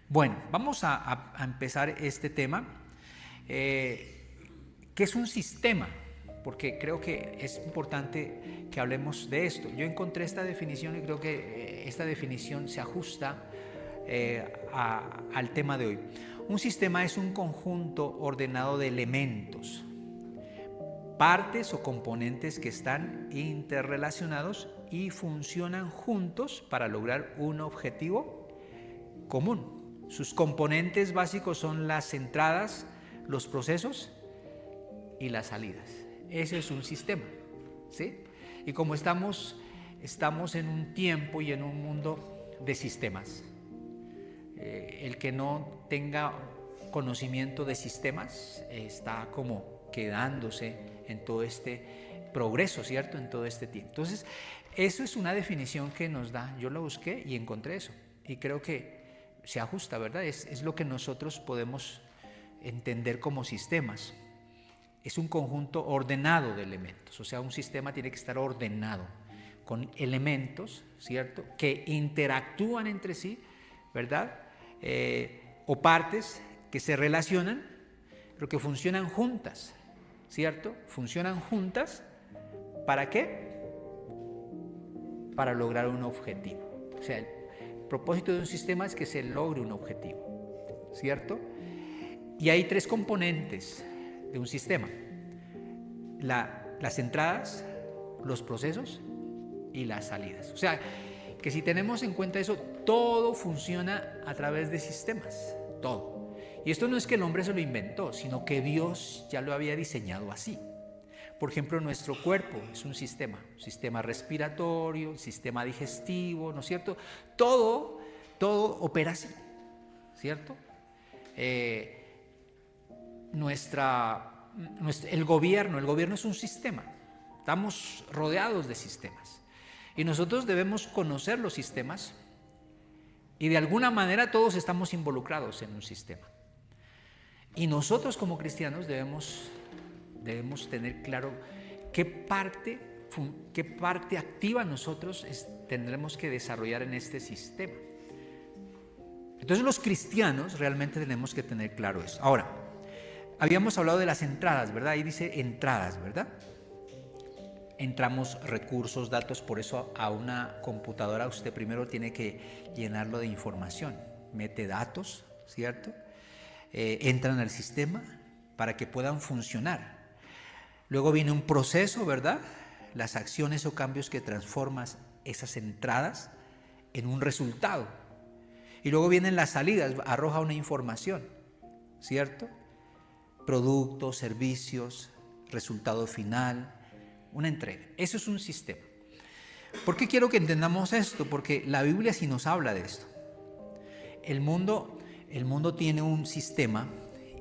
Bueno, vamos a empezar este tema, que es un sistema, porque creo que es importante que hablemos de esto. Yo encontré esta definición y creo que esta definición se ajusta al tema de hoy. Un sistema es un conjunto ordenado de elementos, partes o componentes que están interrelacionados y funcionan juntos para lograr un objetivo común. Sus componentes básicos son las entradas, los procesos y las salidas. Ese es un sistema, ¿sí? Y como estamos en un tiempo y en un mundo de sistemas, el que no tenga conocimiento de sistemas está como quedándose en todo este progreso, ¿cierto? En todo este tiempo. Entonces, eso es una definición que nos da. Yo la busqué y encontré eso. Y creo que se ajusta, ¿verdad? Es lo que nosotros podemos entender como sistemas. Es un conjunto ordenado de elementos. O sea, un sistema tiene que estar ordenado con elementos, ¿cierto? Que interactúan entre sí, ¿verdad? O partes que se relacionan, pero que funcionan juntas, ¿cierto? Funcionan juntas, ¿para qué? Para lograr un objetivo. O sea, el propósito de un sistema es que se logre un objetivo, ¿cierto? Y hay tres componentes de un sistema: las entradas, los procesos y las salidas. O sea, que si tenemos en cuenta eso, todo funciona a través de sistemas, todo. Y esto no es que el hombre se lo inventó, sino que Dios ya lo había diseñado así. Por ejemplo, nuestro cuerpo es un sistema respiratorio, un sistema digestivo, ¿no es cierto? Todo opera así, ¿cierto? El gobierno es un sistema. Estamos rodeados de sistemas. Y nosotros debemos conocer los sistemas y de alguna manera todos estamos involucrados en un sistema. Y nosotros como cristianos debemos tener claro qué parte activa nosotros tendremos que desarrollar en este sistema. Entonces los cristianos realmente tenemos que tener claro eso. Ahora, habíamos hablado de las entradas, ¿verdad? Ahí dice entradas, ¿verdad? Entramos recursos, datos, por eso a una computadora usted primero tiene que llenarlo de información. Mete datos, ¿cierto? Entran al sistema para que puedan funcionar. Luego viene un proceso, ¿verdad? Las acciones o cambios que transforman esas entradas en un resultado. Y luego vienen las salidas, arroja una información, ¿cierto? Productos, servicios, resultado final, una entrega. Eso es un sistema. ¿Por qué quiero que entendamos esto? Porque la Biblia sí nos habla de esto. El mundo tiene un sistema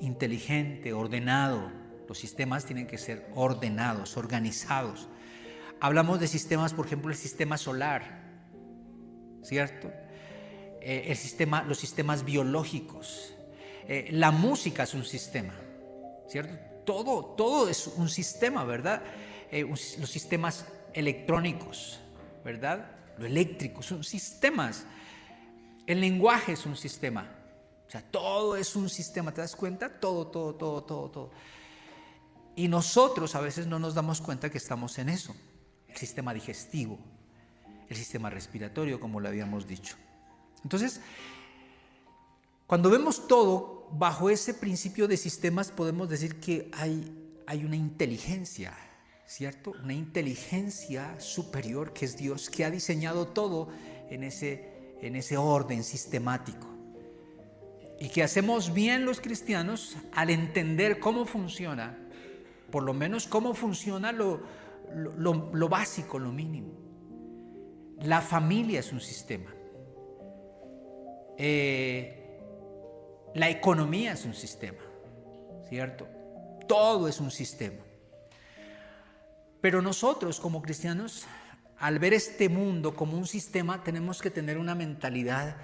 inteligente, ordenado. Los sistemas tienen que ser ordenados, organizados. Hablamos de sistemas, por ejemplo, el sistema solar, ¿cierto? Los sistemas biológicos. La música es un sistema, ¿cierto? Todo es un sistema, ¿verdad? Los sistemas electrónicos, ¿verdad? Lo eléctrico son sistemas. El lenguaje es un sistema. O sea, todo es un sistema, ¿te das cuenta? Todo. Y nosotros a veces no nos damos cuenta que estamos en eso. El sistema digestivo, el sistema respiratorio, como lo habíamos dicho. Entonces, cuando vemos todo bajo ese principio de sistemas, podemos decir que hay una inteligencia, ¿cierto? Una inteligencia superior que es Dios, que ha diseñado todo en ese orden sistemático. Y que hacemos bien los cristianos al entender cómo funciona, por lo menos cómo funciona lo básico, lo mínimo. La familia es un sistema. La economía es un sistema, ¿cierto? Todo es un sistema. Pero nosotros como cristianos, al ver este mundo como un sistema, tenemos que tener una mentalidad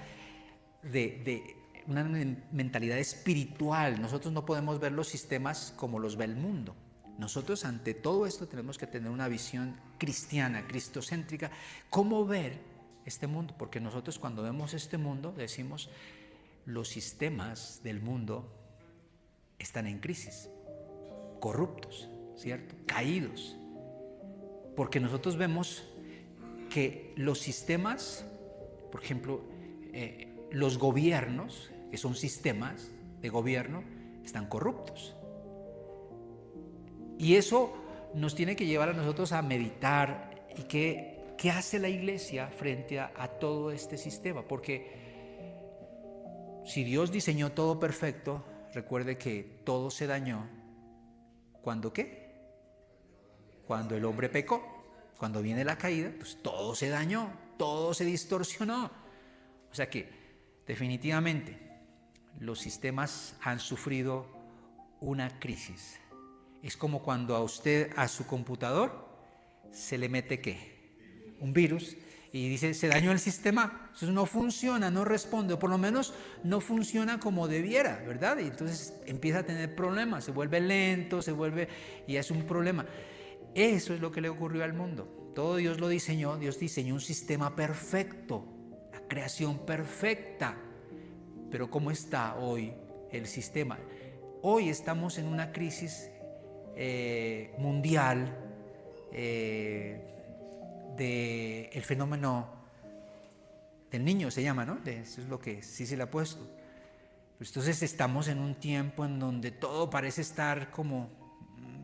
una mentalidad espiritual. Nosotros no podemos ver los sistemas como los ve el mundo. Nosotros ante todo esto tenemos que tener una visión cristiana, cristocéntrica. ¿Cómo ver este mundo? Porque nosotros cuando vemos este mundo decimos, los sistemas del mundo están en crisis, corruptos, ¿cierto? Caídos. Porque nosotros vemos que los sistemas, por ejemplo, los gobiernos, que son sistemas de gobierno, están corruptos. Y eso nos tiene que llevar a nosotros a meditar y qué hace la iglesia frente a todo este sistema. Porque si Dios diseñó todo perfecto, recuerde que todo se dañó. ¿Cuándo qué? Cuando el hombre pecó. Cuando viene la caída, pues todo se dañó, todo se distorsionó. O sea que definitivamente los sistemas han sufrido una crisis. Es como cuando a usted, a su computador, se le mete ¿qué? Un virus y dice, se dañó el sistema, eso no funciona, no responde, o por lo menos no funciona como debiera, ¿verdad? Y entonces empieza a tener problemas, se vuelve lento, y es un problema. Eso es lo que le ocurrió al mundo. Todo Dios lo diseñó, Dios diseñó un sistema perfecto, la creación perfecta. Pero ¿cómo está hoy el sistema? Hoy estamos en una crisis mundial del fenómeno del niño, se llama, ¿no? Eso es lo que sí se le ha puesto. Entonces estamos en un tiempo en donde todo parece estar como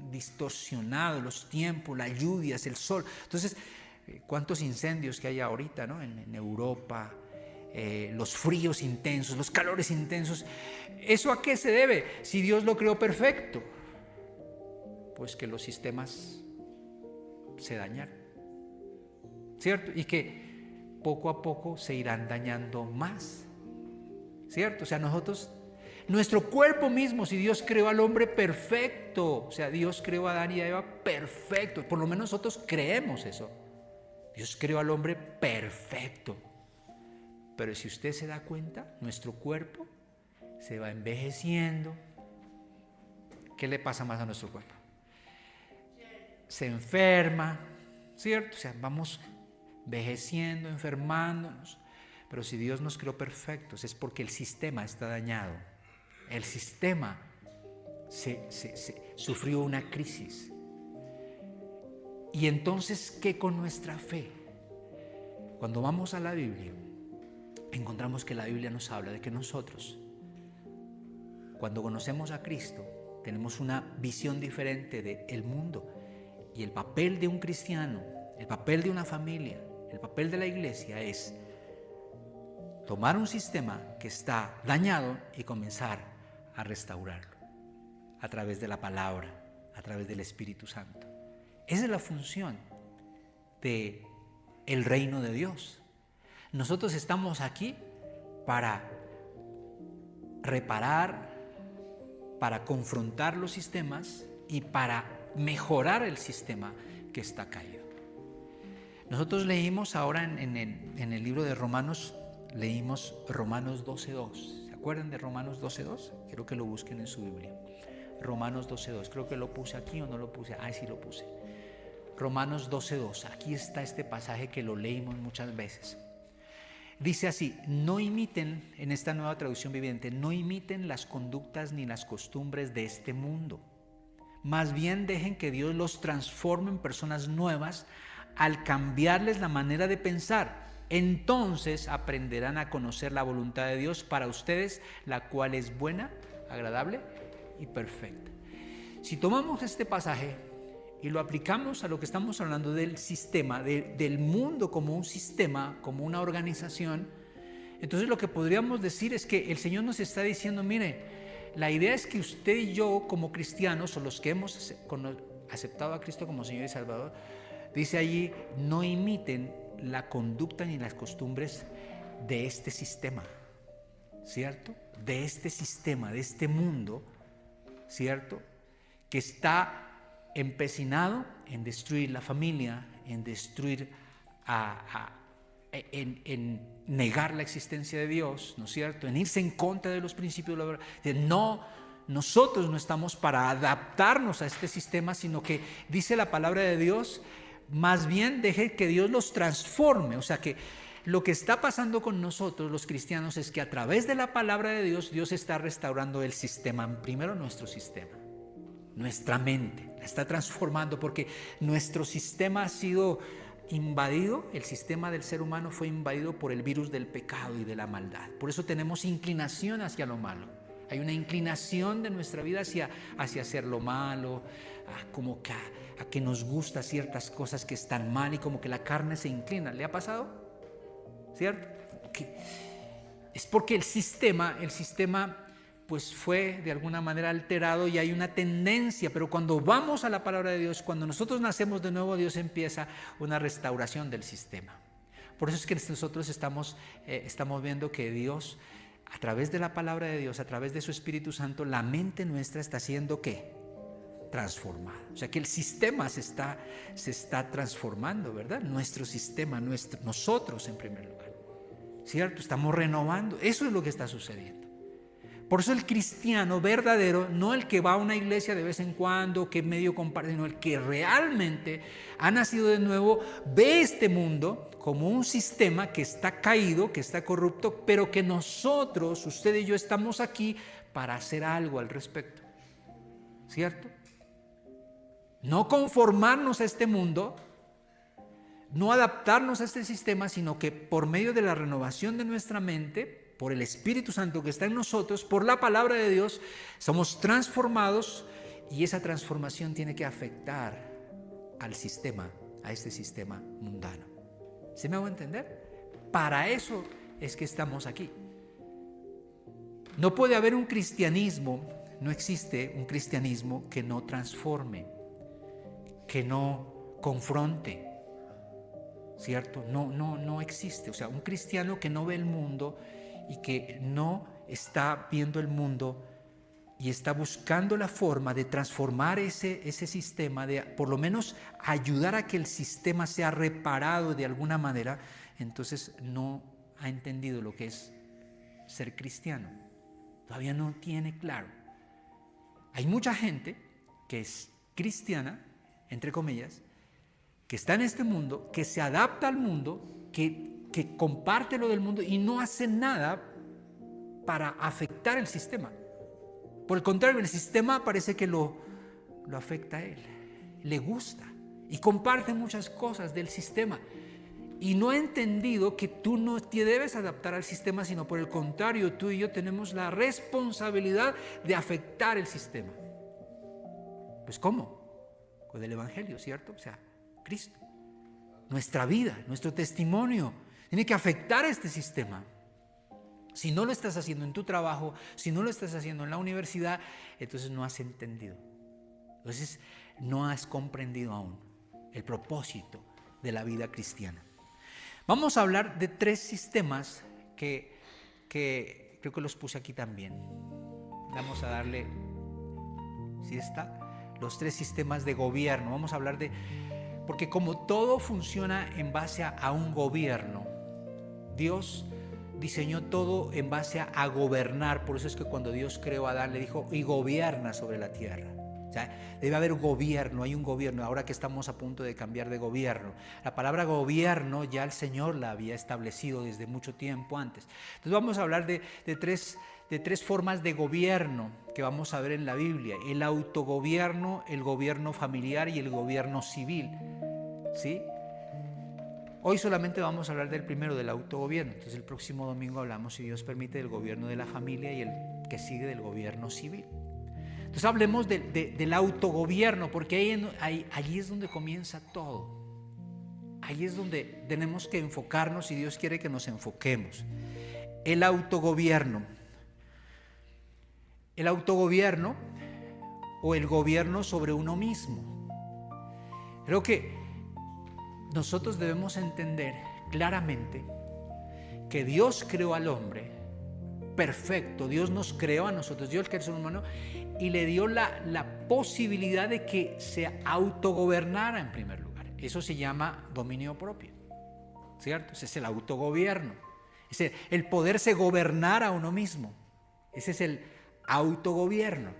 distorsionado, los tiempos, las lluvias, el sol. Entonces, ¿cuántos incendios que hay ahorita, ¿no? En Europa, los fríos intensos, los calores intensos. ¿Eso a qué se debe? Si Dios lo creó perfecto, pues que los sistemas se dañaron, ¿cierto? Y que poco a poco se irán dañando más, ¿cierto? O sea, nuestro cuerpo mismo, si Dios creó al hombre perfecto, o sea, Dios creó a Adán y a Eva perfecto, por lo menos nosotros creemos eso. Dios creó al hombre perfecto. Pero si usted se da cuenta, nuestro cuerpo se va envejeciendo. ¿Qué le pasa más a nuestro cuerpo? Se enferma, ¿cierto? O sea, vamos envejeciendo, enfermándonos. Pero si Dios nos creó perfectos, es porque el sistema está dañado. El sistema sufrió una crisis. Y entonces, ¿qué con nuestra fe? Cuando vamos a la Biblia, encontramos que la Biblia nos habla de que nosotros, cuando conocemos a Cristo, tenemos una visión diferente del mundo. Y el papel de un cristiano, el papel de una familia, el papel de la iglesia es tomar un sistema que está dañado y comenzar a restaurarlo a través de la palabra, a través del Espíritu Santo. Esa es la función del reino de Dios. Nosotros estamos aquí para reparar, para confrontar los sistemas y para mejorar el sistema que está caído. Nosotros leímos ahora en el libro de Romanos, leímos Romanos 12:2. ¿Se acuerdan de Romanos 12:2? Quiero que lo busquen en su Biblia. Romanos 12:2. Creo que lo puse aquí o no lo puse. Sí lo puse. Romanos 12:2. Aquí está este pasaje que lo leímos muchas veces. Dice así: no imiten, en esta nueva traducción viviente, no imiten las conductas ni las costumbres de este mundo. Más bien dejen que Dios los transforme en personas nuevas al cambiarles la manera de pensar. Entonces aprenderán a conocer la voluntad de Dios para ustedes, la cual es buena, agradable y perfecta. Si tomamos este pasaje y lo aplicamos a lo que estamos hablando del sistema, del mundo como un sistema, como una organización, entonces lo que podríamos decir es que el Señor nos está diciendo: mire, la idea es que usted y yo como cristianos, o los que hemos aceptado a Cristo como Señor y Salvador, dice allí, no imiten la conducta ni las costumbres de este sistema, ¿cierto? De este sistema, de este mundo, ¿cierto? Que está empecinado en destruir la familia, en destruir, en negar la existencia de Dios, ¿no es cierto? En irse en contra de los principios de la verdad. No, nosotros no estamos para adaptarnos a este sistema, sino que dice la palabra de Dios, más bien deje que Dios los transforme. O sea que lo que está pasando con nosotros los cristianos es que a través de la palabra de Dios, Dios está restaurando el sistema, primero nuestro sistema, nuestra mente, la está transformando porque nuestro sistema ha sido invadido, el sistema del ser humano fue invadido por el virus del pecado y de la maldad. Por eso tenemos inclinación hacia lo malo. Hay una inclinación de nuestra vida hacia hacer lo malo, a que nos gustan ciertas cosas que están mal y como que la carne se inclina. ¿Le ha pasado? ¿Cierto? Es porque el sistema pues fue de alguna manera alterado y hay una tendencia, pero cuando vamos a la palabra de Dios, cuando nosotros nacemos de nuevo, Dios empieza una restauración del sistema. Por eso es que nosotros estamos viendo que Dios, a través de la palabra de Dios, a través de su Espíritu Santo, la mente nuestra está siendo ¿qué? Transformada. O sea que el sistema se está transformando, ¿verdad? Nuestro sistema, nosotros en primer lugar, ¿cierto? Estamos renovando. Eso es lo que está sucediendo. Por eso el cristiano verdadero, no el que va a una iglesia de vez en cuando, que medio comparte, sino el que realmente ha nacido de nuevo, ve este mundo como un sistema que está caído, que está corrupto, pero que nosotros, usted y yo, estamos aquí para hacer algo al respecto, ¿cierto? No conformarnos a este mundo, no adaptarnos a este sistema, sino que por medio de la renovación de nuestra mente, por el Espíritu Santo que está en nosotros, por la palabra de Dios, somos transformados y esa transformación tiene que afectar al sistema, a este sistema mundano. ¿Se me hago entender? Para eso es que estamos aquí. No puede haber un cristianismo, no existe un cristianismo que no transforme, que no confronte, ¿cierto? No existe. O sea, un cristiano que no ve el mundo y que no está viendo el mundo y está buscando la forma de transformar ese sistema, de por lo menos ayudar a que el sistema sea reparado de alguna manera, entonces no ha entendido lo que es ser cristiano. Todavía no tiene claro. Hay mucha gente que es cristiana, entre comillas, que está en este mundo, que se adapta al mundo, que comparte lo del mundo y no hace nada para afectar el sistema. Por el contrario, el sistema parece que lo afecta a él, le gusta y comparte muchas cosas del sistema y no ha entendido que tú no te debes adaptar al sistema, sino por el contrario, tú y yo tenemos la responsabilidad de afectar el sistema. Pues ¿cómo? Con el Evangelio, ¿cierto? O sea, Cristo. Nuestra vida, nuestro testimonio tiene que afectar a este sistema. Si no lo estás haciendo en tu trabajo, si no lo estás haciendo en la universidad, entonces no has entendido. Entonces no has comprendido aún el propósito de la vida cristiana. Vamos a hablar de 3 sistemas que creo que los puse aquí también. Vamos a darle, ¿sí está? Los 3 sistemas de gobierno. Vamos a hablar porque como todo funciona en base a un gobierno, Dios diseñó todo en base a gobernar. Por eso es que cuando Dios creó a Adán le dijo, y gobierna sobre la tierra. O sea, debe haber gobierno, hay un gobierno. Ahora que estamos a punto de cambiar de gobierno, la palabra gobierno ya el Señor la había establecido desde mucho tiempo antes. Entonces vamos a hablar de tres formas de gobierno que vamos a ver en la Biblia: el autogobierno, el gobierno familiar y el gobierno civil, ¿sí? Hoy solamente vamos a hablar del primero, del autogobierno. Entonces el próximo domingo hablamos, si Dios permite, del gobierno de la familia y el que sigue del gobierno civil. Entonces hablemos del autogobierno, porque allí es donde comienza todo. Ahí es donde tenemos que enfocarnos y Dios quiere que nos enfoquemos. El autogobierno. El autogobierno o el gobierno sobre uno mismo. Creo que nosotros debemos entender claramente que Dios creó al hombre perfecto. Dios nos creó a nosotros, Dios creó al ser humano y le dio la posibilidad de que se autogobernara en primer lugar. Eso se llama dominio propio, ¿cierto? Ese es el autogobierno. Ese, el poderse gobernar a uno mismo. Ese es el autogobierno.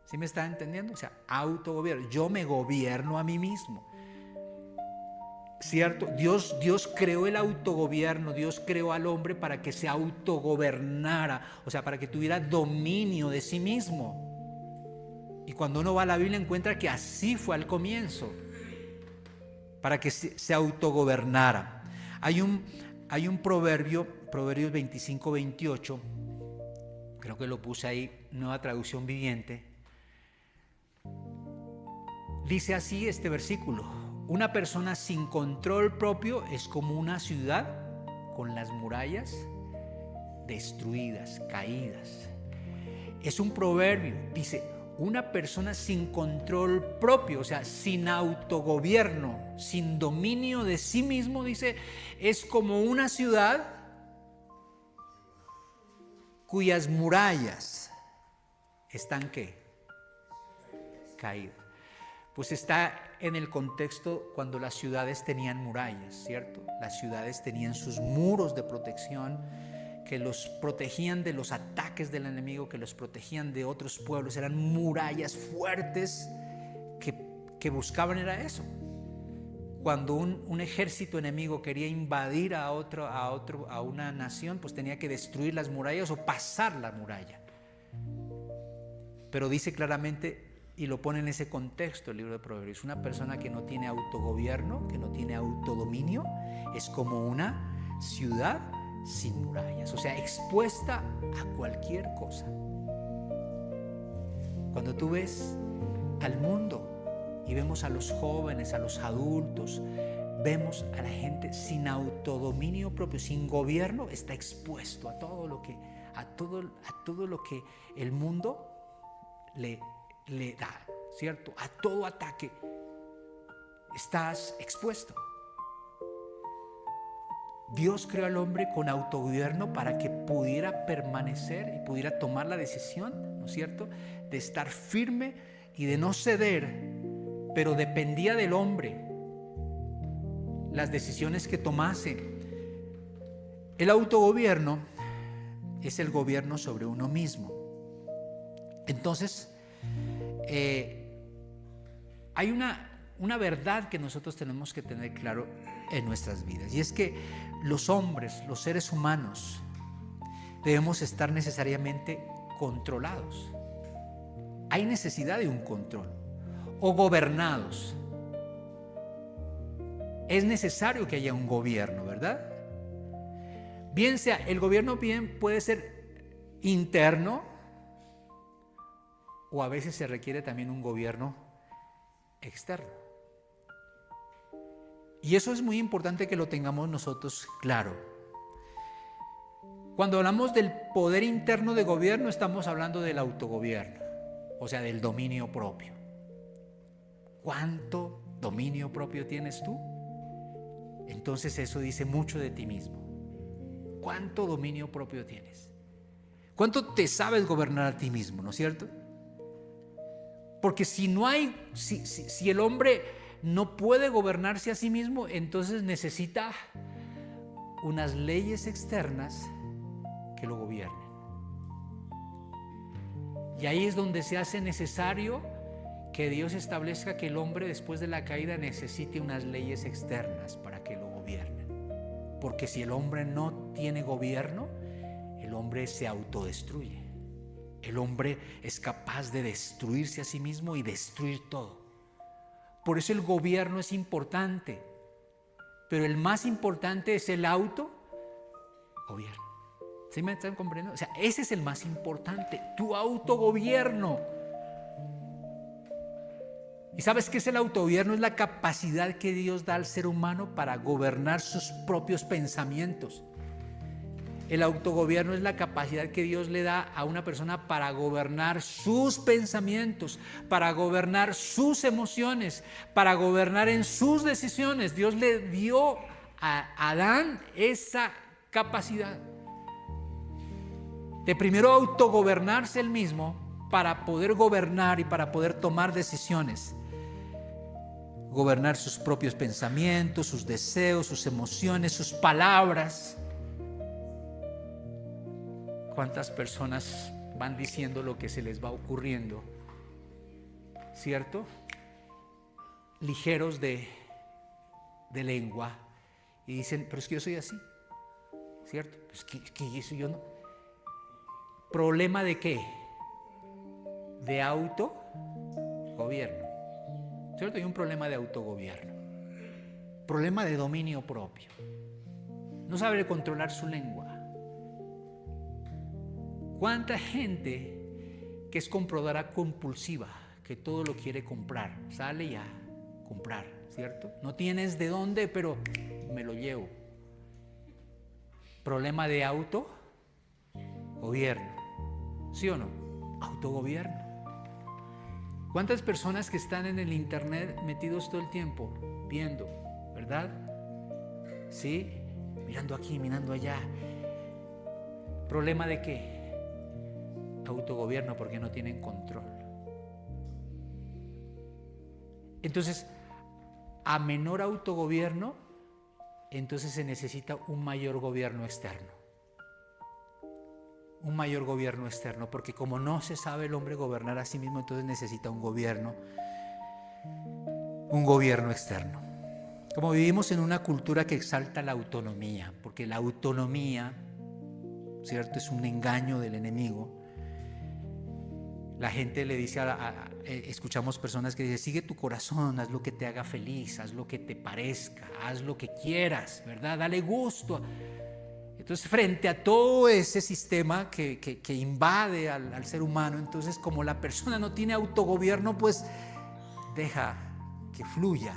¿Sí me está entendiendo? O sea, autogobierno. Yo me gobierno a mí mismo. ¿cierto? Dios creó el autogobierno, Dios creó al hombre para que se autogobernara, o sea, para que tuviera dominio de sí mismo. Y cuando uno va a la Biblia encuentra que así fue al comienzo, para que se autogobernara. Hay un proverbio, Proverbios 25-28, creo que lo puse ahí, Nueva Traducción Viviente. Dice así este versículo: una persona sin control propio es como una ciudad con las murallas destruidas, caídas. Es un proverbio, dice, una persona sin control propio, o sea, sin autogobierno, sin dominio de sí mismo, dice, es como una ciudad cuyas murallas están ¿qué? Caídas. Pues está en el contexto cuando las ciudades tenían murallas, ¿cierto? Las ciudades tenían sus muros de protección que los protegían de los ataques del enemigo, que los protegían de otros pueblos. Eran murallas fuertes que buscaban era eso. Cuando un ejército enemigo quería invadir a una nación, pues tenía que destruir las murallas o pasar la muralla. Pero dice claramente, y lo pone en ese contexto el libro de Proverbios, una persona que no tiene autogobierno, que no tiene autodominio, es como una ciudad sin murallas, o sea, expuesta a cualquier cosa. Cuando tú ves al mundo y vemos a los jóvenes, a los adultos, vemos a la gente sin autodominio propio, sin gobierno, está expuesto a todo lo que el mundo le da, ¿cierto? A todo ataque estás expuesto. Dios creó al hombre con autogobierno para que pudiera permanecer y pudiera tomar la decisión, ¿no es cierto?, de estar firme y de no ceder, pero dependía del hombre las decisiones que tomase. El autogobierno es el gobierno sobre uno mismo. Entonces, hay una verdad que nosotros tenemos que tener claro en nuestras vidas, y es que los hombres, los seres humanos, debemos estar necesariamente controlados. Hay necesidad de un control, o gobernados. Es necesario que haya un gobierno, ¿verdad? Bien sea, el gobierno bien puede ser interno, o a veces se requiere también un gobierno externo. Y eso es muy importante que lo tengamos nosotros claro. Cuando hablamos del poder interno de gobierno, estamos hablando del autogobierno, o sea, del dominio propio. ¿Cuánto dominio propio tienes tú? Entonces eso dice mucho de ti mismo. ¿Cuánto dominio propio tienes? ¿Cuánto te sabes gobernar a ti mismo, no es cierto? Porque si el hombre no puede gobernarse a sí mismo, entonces necesita unas leyes externas que lo gobiernen. Y ahí es donde se hace necesario que Dios establezca que el hombre después de la caída necesite unas leyes externas para que lo gobiernen. Porque si el hombre no tiene gobierno, el hombre se autodestruye. El hombre es capaz de destruirse a sí mismo y destruir todo. Por eso el gobierno es importante, pero el más importante es el autogobierno. ¿Sí me están comprendiendo? O sea, ese es el más importante, tu autogobierno. ¿Y sabes qué es el autogobierno? Es la capacidad que Dios da al ser humano para gobernar sus propios pensamientos. El autogobierno es la capacidad que Dios le da a una persona para gobernar sus pensamientos, para gobernar sus emociones, para gobernar en sus decisiones. Dios le dio a Adán esa capacidad de primero autogobernarse él mismo para poder gobernar y para poder tomar decisiones. Gobernar sus propios pensamientos, sus deseos, sus emociones, sus palabras. ¿Cuántas personas van diciendo lo que se les va ocurriendo? ¿Cierto? Ligeros de de lengua y dicen, pero es que yo soy así, ¿cierto? Es que eso yo no. ¿Problema de qué? De autogobierno, ¿cierto? Hay un problema de autogobierno, problema de dominio propio. No sabe controlar su lengua. ¿Cuánta gente que es compradora compulsiva, que todo lo quiere comprar, sale ya a comprar, ¿cierto? No tienes de dónde, pero me lo llevo. Problema de autogobierno, ¿sí o no? Autogobierno. ¿Cuántas personas que están en el internet metidos todo el tiempo viendo, verdad? ¿Sí? Mirando aquí, mirando allá. ¿Problema de qué? Autogobierno, porque no tienen control. Entonces, a menor autogobierno, entonces se necesita un mayor gobierno externo. Un mayor gobierno externo, porque como no se sabe el hombre gobernar a sí mismo, entonces necesita un gobierno externo. Como vivimos en una cultura que exalta la autonomía, porque la autonomía, ¿cierto?, es un engaño del enemigo. La gente le dice, escuchamos personas que dicen, sigue tu corazón, haz lo que te haga feliz, haz lo que te parezca, haz lo que quieras, ¿verdad? Dale gusto. Entonces, frente a todo ese sistema que invade al ser humano, entonces como la persona no tiene autogobierno, pues deja que fluya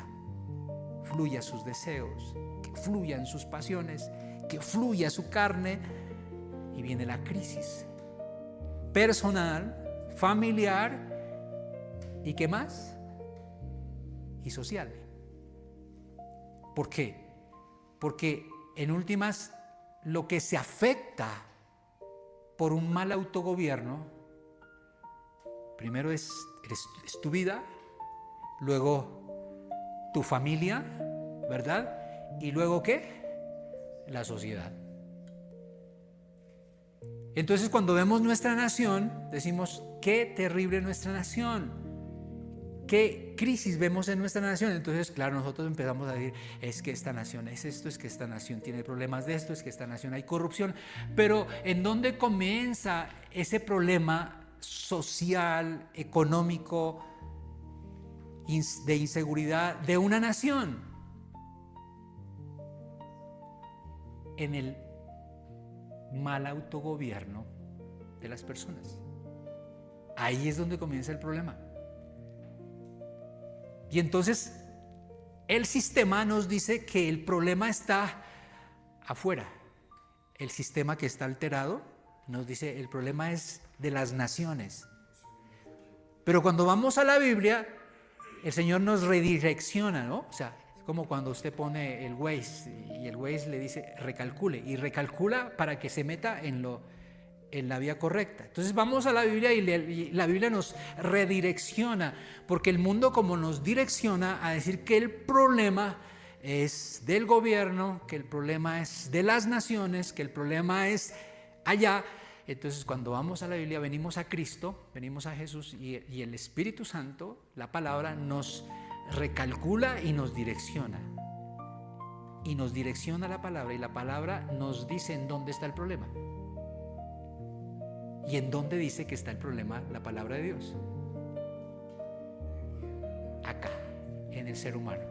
sus deseos, que fluyan sus pasiones, que fluya su carne, y viene la crisis personal, familiar y ¿qué más? Y social. ¿Por qué? Porque en últimas lo que se afecta por un mal autogobierno, primero es tu vida, luego tu familia, ¿verdad? Y luego ¿qué? La sociedad. Entonces, cuando vemos nuestra nación, decimos, qué terrible nuestra nación, qué crisis vemos en nuestra nación. Entonces, claro, nosotros empezamos a decir, es que esta nación es esto, es que esta nación tiene problemas de esto, es que esta nación hay corrupción. Pero ¿en dónde comienza ese problema social, económico, de inseguridad de una nación? En el mal autogobierno de las personas. Ahí es donde comienza el problema. Y entonces el sistema nos dice que el problema está afuera. El sistema que está alterado nos dice el problema es de las naciones. Pero cuando vamos a la Biblia, el Señor nos redirecciona, ¿no? O sea, como cuando usted pone el Waze y el Waze le dice recalcule y recalcula para que se meta en la vía correcta. Entonces vamos a la Biblia y la Biblia nos redirecciona, porque el mundo como nos direcciona a decir que el problema es del gobierno, que el problema es de las naciones, que el problema es allá. Entonces cuando vamos a la Biblia venimos a Cristo, venimos a Jesús y el Espíritu Santo, la palabra, nos recalcula y nos direcciona. Y nos direcciona la palabra y la palabra nos dice en dónde está el problema. ¿Y en dónde dice que está el problema la palabra de Dios? Acá, en el ser humano.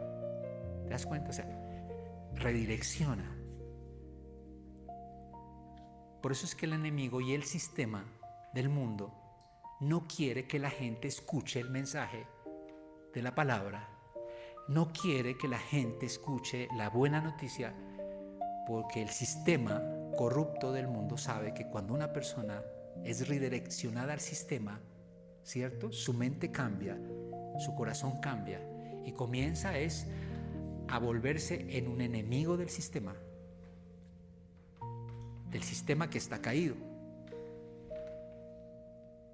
¿Te das cuenta? O sea, redirecciona. Por eso es que el enemigo y el sistema del mundo no quiere que la gente escuche el mensaje de la palabra, no quiere que la gente escuche la buena noticia, porque el sistema corrupto del mundo sabe que cuando una persona es redireccionada al sistema, ¿cierto? Su mente cambia, su corazón cambia y comienza a volverse en un enemigo del sistema que está caído.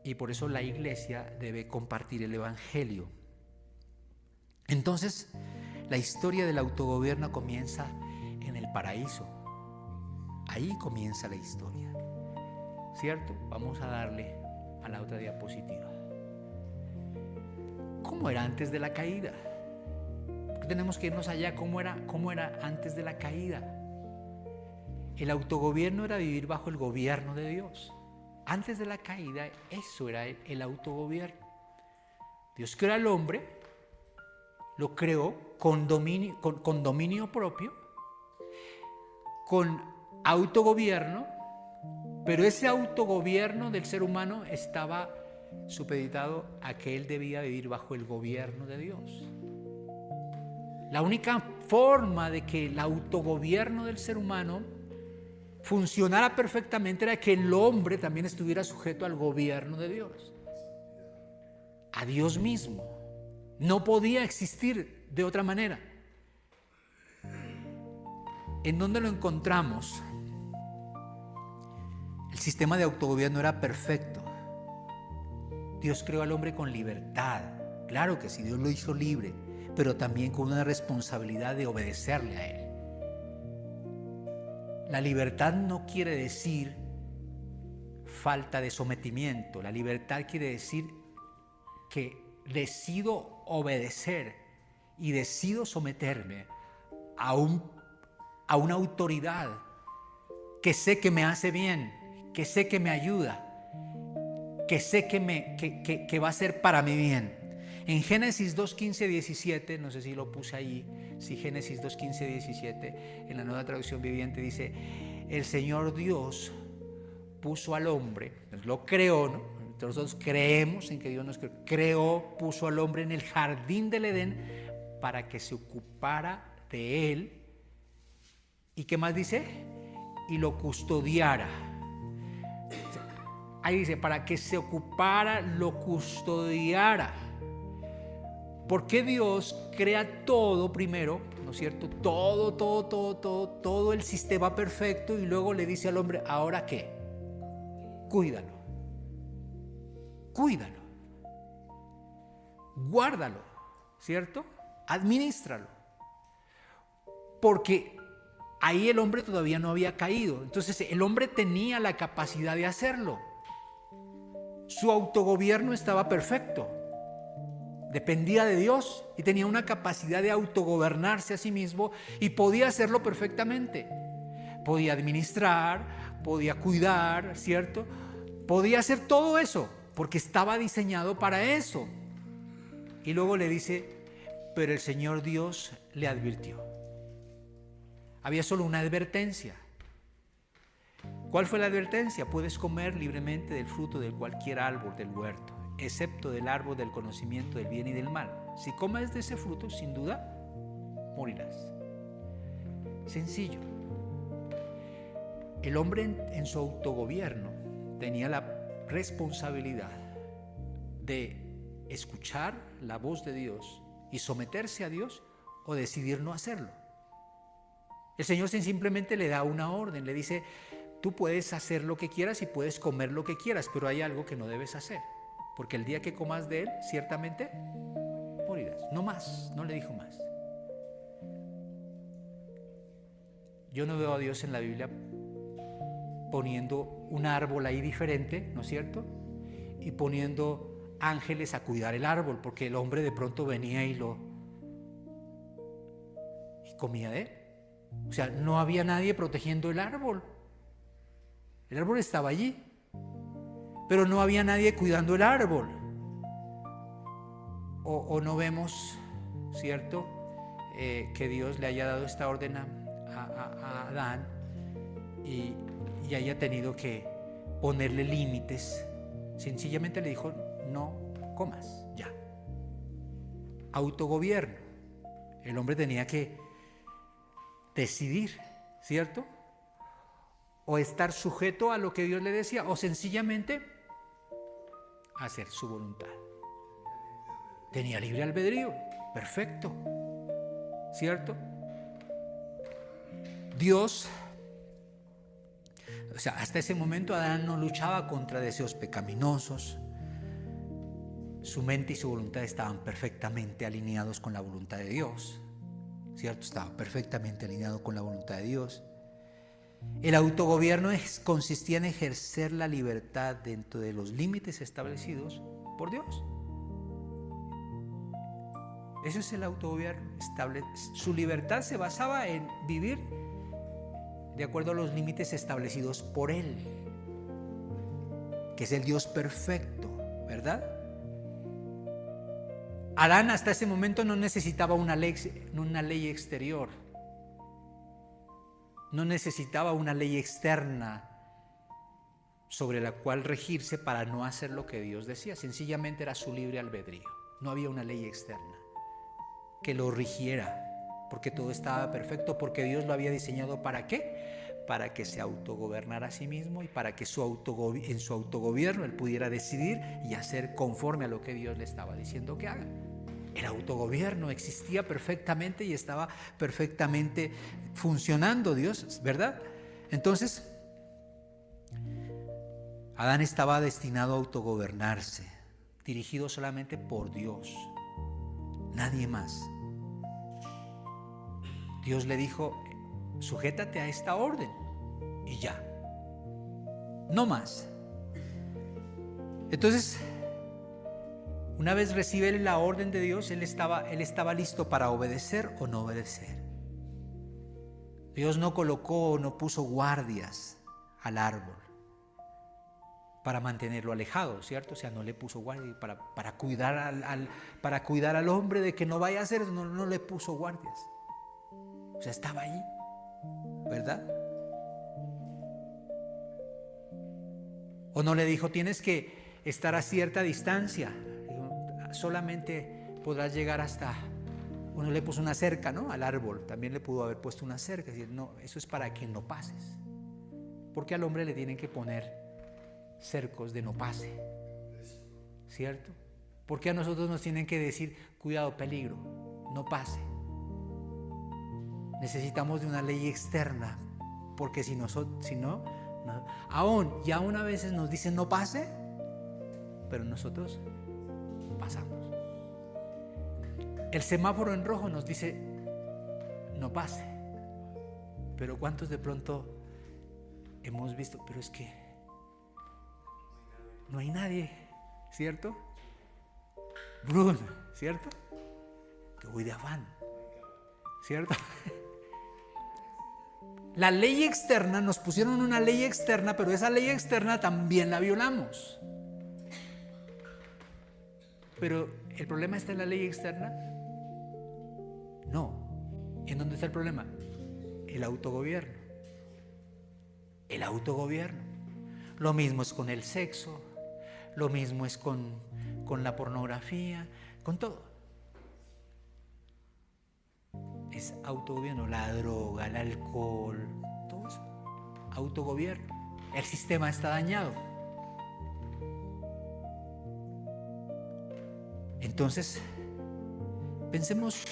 Y por eso la iglesia debe compartir el evangelio. Entonces, la historia del autogobierno comienza en el paraíso. Ahí comienza la historia, ¿cierto? Vamos a darle a la otra diapositiva. ¿Cómo era antes de la caída? tenemos que irnos allá. ¿Cómo era antes de la caída? El autogobierno era vivir bajo el gobierno de Dios. Antes de la caída, eso era el autogobierno. Dios creó al hombre, lo creó con dominio propio, con autogobierno, pero ese autogobierno del ser humano estaba supeditado a que él debía vivir bajo el gobierno de Dios. La única forma de que el autogobierno del ser humano funcionara perfectamente era que el hombre también estuviera sujeto al gobierno de Dios, a Dios mismo. No podía existir de otra manera. ¿En dónde lo encontramos? El sistema de autogobierno era perfecto. Dios creó al hombre con libertad. Claro que sí, Dios lo hizo libre, pero también con una responsabilidad de obedecerle a Él. La libertad no quiere decir falta de sometimiento. La libertad quiere decir que decido obedecer y decido someterme a una autoridad que sé que me hace bien, que sé que me ayuda, que sé que va a ser para mi bien. En Génesis 2:15, 17, no sé si lo puse ahí, sí, Génesis 2:15, 17, en la Nueva Traducción Viviente dice: el Señor Dios puso al hombre, lo creó, ¿no? Nosotros creemos en que Dios nos creó, puso al hombre en el jardín del Edén para que se ocupara de él. ¿Y qué más dice? Y lo custodiara. Ahí dice, para que se ocupara, lo custodiara. ¿Por qué Dios crea todo primero, ¿no es cierto? Todo el sistema perfecto, y luego le dice al hombre, ¿ahora qué? Cuídalo, guárdalo, ¿cierto? Adminístralo. Porque ahí el hombre todavía no había caído. Entonces el hombre tenía la capacidad de hacerlo. Su autogobierno estaba perfecto. Dependía de Dios y tenía una capacidad de autogobernarse a sí mismo y podía hacerlo perfectamente. Podía administrar, podía cuidar, ¿cierto? Podía hacer todo eso porque estaba diseñado para eso. Y luego le dice, pero el Señor Dios le advirtió. Había solo una advertencia. ¿Cuál fue la advertencia? Puedes comer libremente del fruto de cualquier árbol del huerto, excepto del árbol del conocimiento del bien y del mal. Si comes de ese fruto, sin duda, morirás. Sencillo. El hombre en su autogobierno tenía la responsabilidad de escuchar la voz de Dios y someterse a Dios, o decidir no hacerlo. El Señor simplemente le da una orden, le dice, tú puedes hacer lo que quieras y puedes comer lo que quieras, pero hay algo que no debes hacer, porque el día que comas de él, ciertamente morirás. No más, no le dijo más. Yo no veo a Dios en la Biblia poniendo un árbol ahí diferente, ¿no es cierto? Y poniendo ángeles a cuidar el árbol, porque el hombre de pronto venía y comía de él. O sea, no había nadie protegiendo el árbol. El árbol estaba allí, pero no había nadie cuidando el árbol. O no vemos, ¿cierto?, que Dios le haya dado esta orden a Adán y haya tenido que ponerle límites. Sencillamente le dijo, no comas, ya. Autogobierno. El hombre tenía que decidir, ¿cierto? O estar sujeto a lo que Dios le decía, o sencillamente hacer su voluntad. Tenía libre albedrío, perfecto, ¿cierto? Dios, o sea, hasta ese momento Adán no luchaba contra deseos pecaminosos. Su mente y su voluntad estaban perfectamente alineados con la voluntad de Dios, ¿cierto? Estaba perfectamente alineado con la voluntad de Dios. El autogobierno consistía en ejercer la libertad dentro de los límites establecidos por Dios. Eso es el autogobierno. Su libertad se basaba en vivir de acuerdo a los límites establecidos por Él, que es el Dios perfecto, ¿verdad? Adán hasta ese momento no necesitaba una ley exterior, no necesitaba una ley externa sobre la cual regirse para no hacer lo que Dios decía. Sencillamente era su libre albedrío. No había una ley externa que lo rigiera, porque todo estaba perfecto, porque Dios lo había diseñado ¿para qué? Para que se autogobernara a sí mismo y para que en su autogobierno él pudiera decidir y hacer conforme a lo que Dios le estaba diciendo que haga. El autogobierno existía perfectamente y estaba perfectamente funcionando Dios, ¿verdad? Entonces, Adán estaba destinado a autogobernarse, dirigido solamente por Dios, nadie más. Dios le dijo: sujétate a esta orden y ya, no más. Entonces, una vez recibe la orden de Dios, él estaba listo para obedecer o no obedecer. Dios no colocó, no puso guardias al árbol para mantenerlo alejado, ¿cierto? O sea, no le puso guardias para cuidar al hombre de que no vaya a hacer eso, no le puso guardias. O sea, estaba ahí, ¿verdad? O no le dijo: tienes que estar a cierta distancia, solamente podrás llegar hasta... Uno le puso una cerca, ¿no?, al árbol. También le pudo haber puesto una cerca, es decir, no, eso es para que no pases. Porque al hombre le tienen que poner cercos de no pase, ¿cierto? Porque a nosotros nos tienen que decir: cuidado, peligro, no pase. Necesitamos de una ley externa, porque si no, aún a veces nos dicen no pase, pero nosotros pasamos. El semáforo en rojo nos dice no pase, pero ¿cuántos de pronto hemos visto? Pero es que no hay nadie, ¿cierto? Bruno, ¿cierto? Que voy de afán, ¿cierto? La ley externa, nos pusieron una ley externa, pero esa ley externa también la violamos. Pero ¿el problema está en la ley externa? No. ¿En dónde está el problema? El autogobierno. El autogobierno. Lo mismo es con el sexo, lo mismo es con la pornografía, con todo. Es autogobierno, la droga, el alcohol, todo eso. Autogobierno. El sistema está dañado. Entonces, pensemos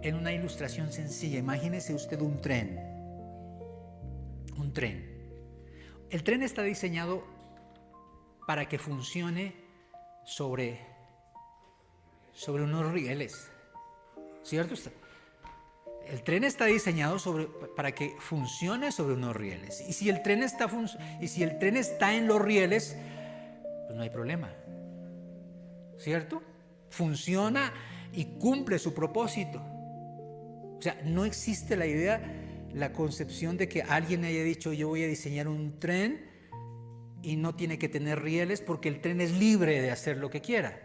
en una ilustración sencilla. Imagínese usted un tren. Un tren. El tren está diseñado para que funcione sobre unos rieles, ¿cierto? El tren está diseñado para que funcione sobre unos rieles. Y si el tren está en los rieles, pues no hay problema, ¿cierto? Funciona y cumple su propósito. O sea, no existe la concepción de que alguien haya dicho: yo voy a diseñar un tren y no tiene que tener rieles porque el tren es libre de hacer lo que quiera,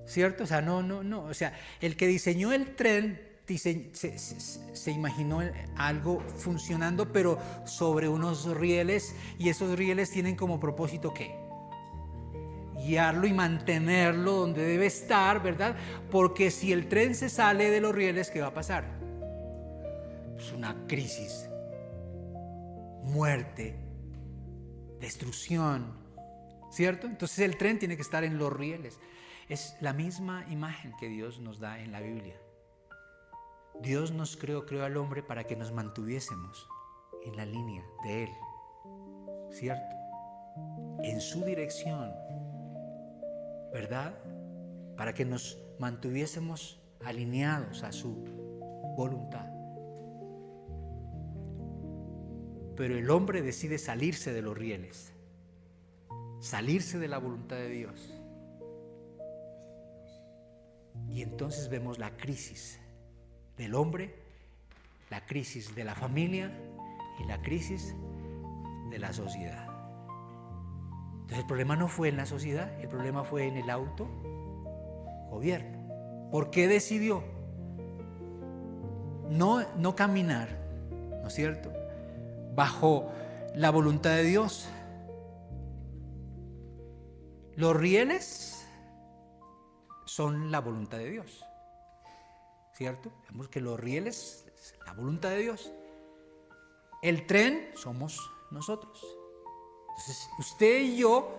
¿cierto? O sea, no. O sea, el que diseñó el tren se imaginó algo funcionando, pero sobre unos rieles, y esos rieles tienen como propósito ¿qué? Guiarlo y mantenerlo donde debe estar, ¿verdad? Porque si el tren se sale de los rieles, ¿qué va a pasar? Pues una crisis, muerte, destrucción, ¿cierto? Entonces el tren tiene que estar en los rieles. Es la misma imagen que Dios nos da en la Biblia. Dios nos creó al hombre para que nos mantuviésemos en la línea de Él, ¿cierto? En su dirección, ¿verdad? Para que nos mantuviésemos alineados a su voluntad. Pero el hombre decide salirse de los rieles, salirse de la voluntad de Dios. Y entonces vemos la crisis del hombre, la crisis de la familia y la crisis de la sociedad. Entonces el problema no fue en la sociedad, el problema fue en el autogobierno. ¿Por qué decidió no caminar, ¿no es cierto?, bajo la voluntad de Dios? Los rieles son la voluntad de Dios, ¿cierto? Vemos que los rieles es la voluntad de Dios. El tren somos nosotros. Entonces, usted y yo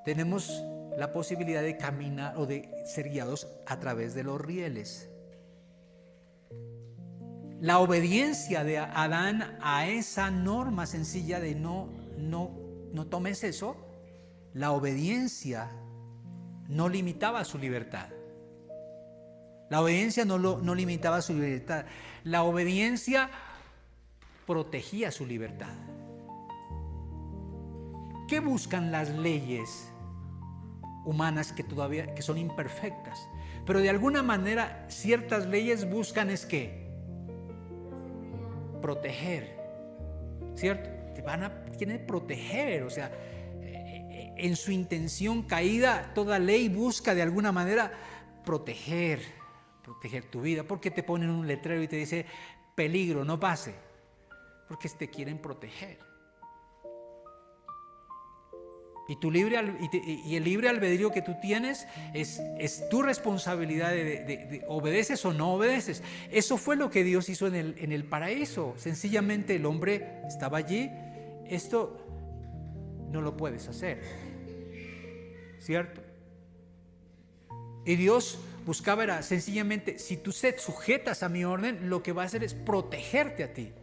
tenemos la posibilidad de caminar o de ser guiados a través de los rieles. La obediencia de Adán a esa norma sencilla de no tomes eso, la obediencia no limitaba su libertad. La obediencia no limitaba su libertad. La obediencia protegía su libertad. ¿Qué buscan las leyes humanas que son imperfectas? Pero de alguna manera ciertas leyes buscan es que proteger, ¿cierto? Quieren proteger, o sea, en su intención caída, toda ley busca de alguna manera proteger tu vida. ¿Por qué te ponen un letrero y te dice peligro, no pase? Porque te quieren proteger. Y el libre albedrío que tú tienes es tu responsabilidad de obedeces o no obedeces. Eso fue lo que Dios hizo en el paraíso. Sencillamente el hombre estaba allí. Esto no lo puedes hacer, ¿cierto? Y Dios buscaba era sencillamente, si tú te sujetas a mi orden, lo que va a hacer es protegerte a ti.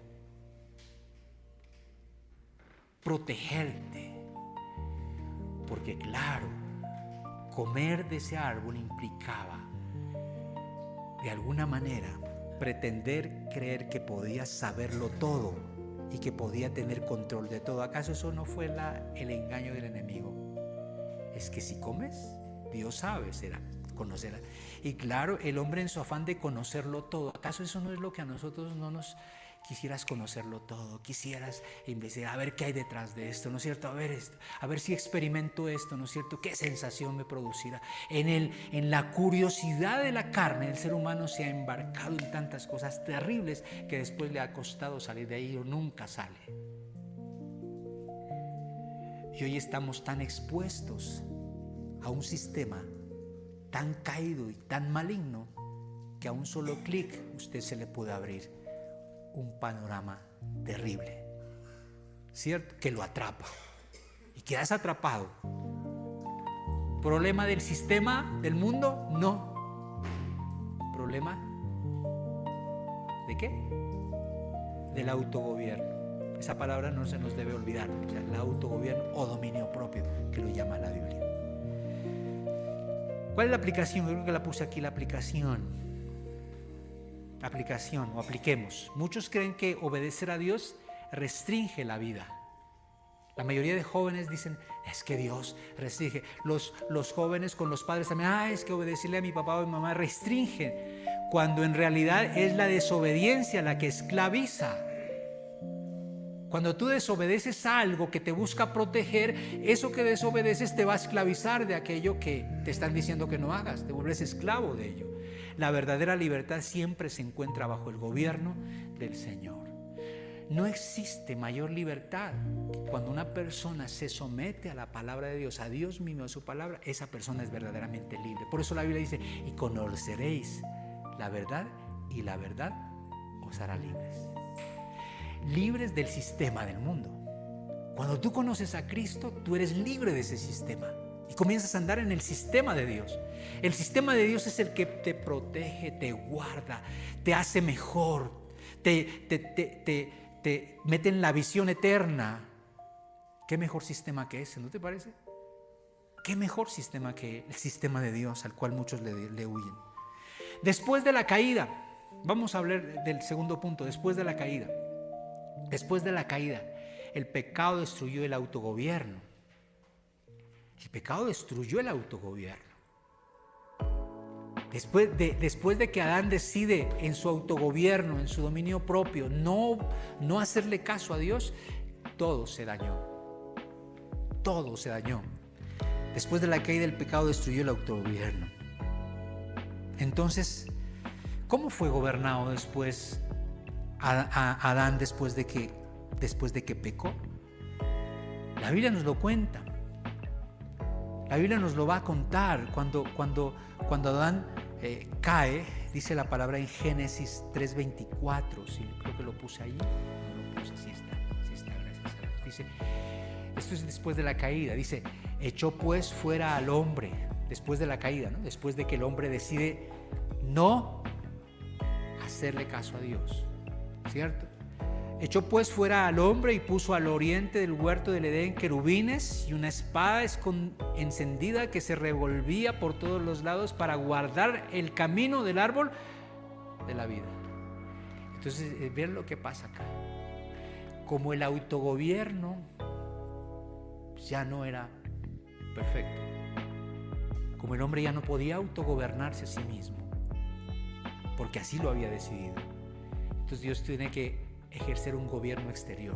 Protegerte. Porque claro, comer de ese árbol implicaba, de alguna manera, pretender creer que podía saberlo todo y que podía tener control de todo. ¿Acaso eso no fue el engaño del enemigo? Es que si comes, Dios sabe, conocerá. Y claro, el hombre en su afán de conocerlo todo, ¿acaso eso no es lo que a nosotros no nos quisieras conocerlo todo? Quisieras investigar, a ver qué hay detrás de esto, ¿no es cierto? A ver si experimento esto, ¿no es cierto? ¿Qué sensación me producirá? En la curiosidad de la carne, el ser humano se ha embarcado en tantas cosas terribles que después le ha costado salir de ahí o nunca sale. Y hoy estamos tan expuestos a un sistema tan caído y tan maligno que a un solo clic usted se le puede abrir un panorama terrible, ¿cierto? Que lo atrapa y quedas atrapado. ¿Problema del sistema del mundo? No. ¿Problema de qué? Del autogobierno. Esa palabra no se nos debe olvidar, o sea, el autogobierno o dominio propio, que lo llama la Biblia. ¿Cuál es la aplicación? Yo creo que la puse aquí, la aplicación o apliquemos. Muchos creen que obedecer a Dios restringe la vida. La mayoría de jóvenes dicen, es que Dios restringe. Los jóvenes con los padres también, es que obedecerle a mi papá o a mi mamá restringe, cuando en realidad es la desobediencia la que esclaviza. Cuando tú desobedeces a algo que te busca proteger, eso que desobedeces te va a esclavizar de aquello que te están diciendo que no hagas, te vuelves esclavo de ello. La verdadera libertad siempre se encuentra bajo el gobierno del Señor. No existe mayor libertad que cuando una persona se somete a la palabra de Dios, a Dios mismo, a su palabra, esa persona es verdaderamente libre. Por eso la Biblia dice, y conoceréis la verdad y la verdad os hará libres. Libres del sistema del mundo. Cuando tú conoces a Cristo, tú eres libre de ese sistema y comienzas a andar en el sistema de Dios. El sistema de Dios es el que te protege, te guarda, te hace mejor, te mete en la visión eterna. ¿Qué mejor sistema que ese? ¿No te parece? ¿Qué mejor sistema que el sistema de Dios al cual muchos le huyen? Después de la caída, vamos a hablar del segundo punto, después de la caída. Después de la caída, el pecado destruyó el autogobierno. El pecado destruyó el autogobierno. Después de que Adán decide en su autogobierno, en su dominio propio, no hacerle caso a Dios, todo se dañó. Todo se dañó. Después de la caída del pecado destruyó el autogobierno. Entonces, ¿cómo fue gobernado después Adán después de que pecó? La Biblia nos lo cuenta. La Biblia nos lo va a contar cuando Adán cae, dice la palabra en Génesis 3:24. Sí, creo que lo puse ahí. No lo puse, sí está, gracias a Dios. Dice, esto es después de la caída. Dice, echó pues fuera al hombre, después de la caída, ¿no? Después de que el hombre decide no hacerle caso a Dios, ¿cierto? Echó pues fuera al hombre y puso al oriente del huerto del Edén querubines y una espada encendida que se revolvía por todos los lados para guardar el camino del árbol de la vida. Entonces, vean lo que pasa acá. Como el autogobierno ya no era perfecto, como el hombre ya no podía autogobernarse a sí mismo, porque así lo había decidido, entonces Dios tiene que ejercer un gobierno exterior.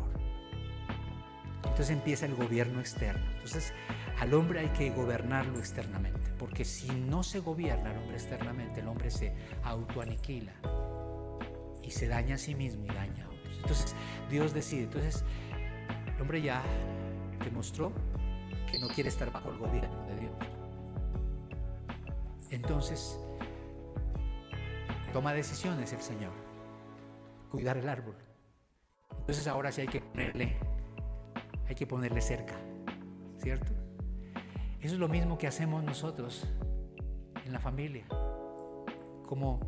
Entonces empieza el gobierno externo. Entonces al hombre hay que gobernarlo externamente, porque si no se gobierna al hombre externamente, el hombre se autoaniquila y se daña a sí mismo y daña a otros. Entonces Dios decide. Entonces el hombre ya demostró que no quiere estar bajo el gobierno de Dios. Entonces toma decisiones el Señor: cuidar el árbol. Entonces ahora sí hay que ponerle cerca, ¿cierto? Eso es lo mismo que hacemos nosotros en la familia. Como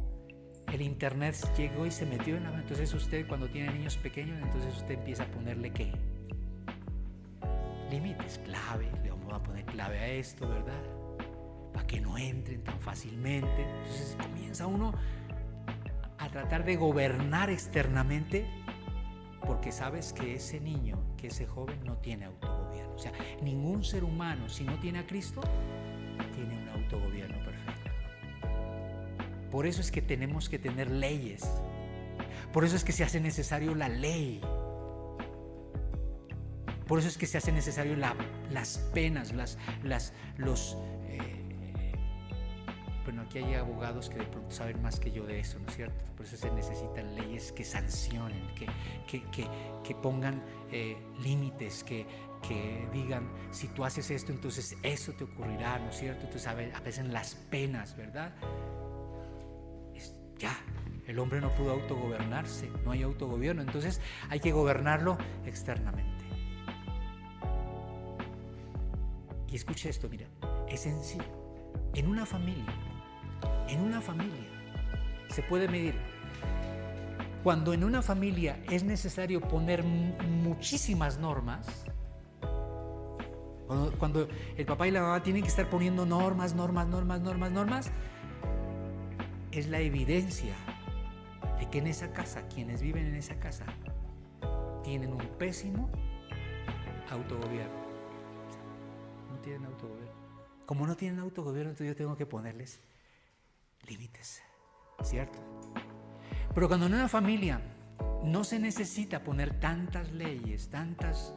el internet llegó y se metió en la... Entonces usted, cuando tiene niños pequeños, entonces usted empieza a ponerle ¿qué? Límites, clave. Le vamos a poner clave a esto, ¿verdad? Para que no entren tan fácilmente. Entonces comienza uno a tratar de gobernar externamente, porque sabes que ese niño, que ese joven no tiene autogobierno. O sea, ningún ser humano, si no tiene a Cristo, tiene un autogobierno perfecto. Por eso es que tenemos que tener leyes. Por eso es que se hace necesario la ley. Por eso es que se hace necesario las penas, bueno, aquí hay abogados que de pronto saben más que yo de eso, ¿no es cierto? Por eso se necesitan leyes que sancionen, que pongan límites, que digan, si tú haces esto, entonces eso te ocurrirá, ¿no es cierto? Entonces a veces las penas, ¿verdad? Ya, el hombre no pudo autogobernarse, no hay autogobierno, entonces hay que gobernarlo externamente. Y escuche esto, mira, es sencillo. En una familia se puede medir. Cuando en una familia es necesario poner muchísimas normas, cuando el papá y la mamá tienen que estar poniendo normas, es la evidencia de que en esa casa, quienes viven en esa casa, tienen un pésimo autogobierno. No tienen autogobierno. Como no tienen autogobierno, entonces yo tengo que ponerles límites, ¿cierto? Pero cuando en una familia no se necesita poner tantas leyes,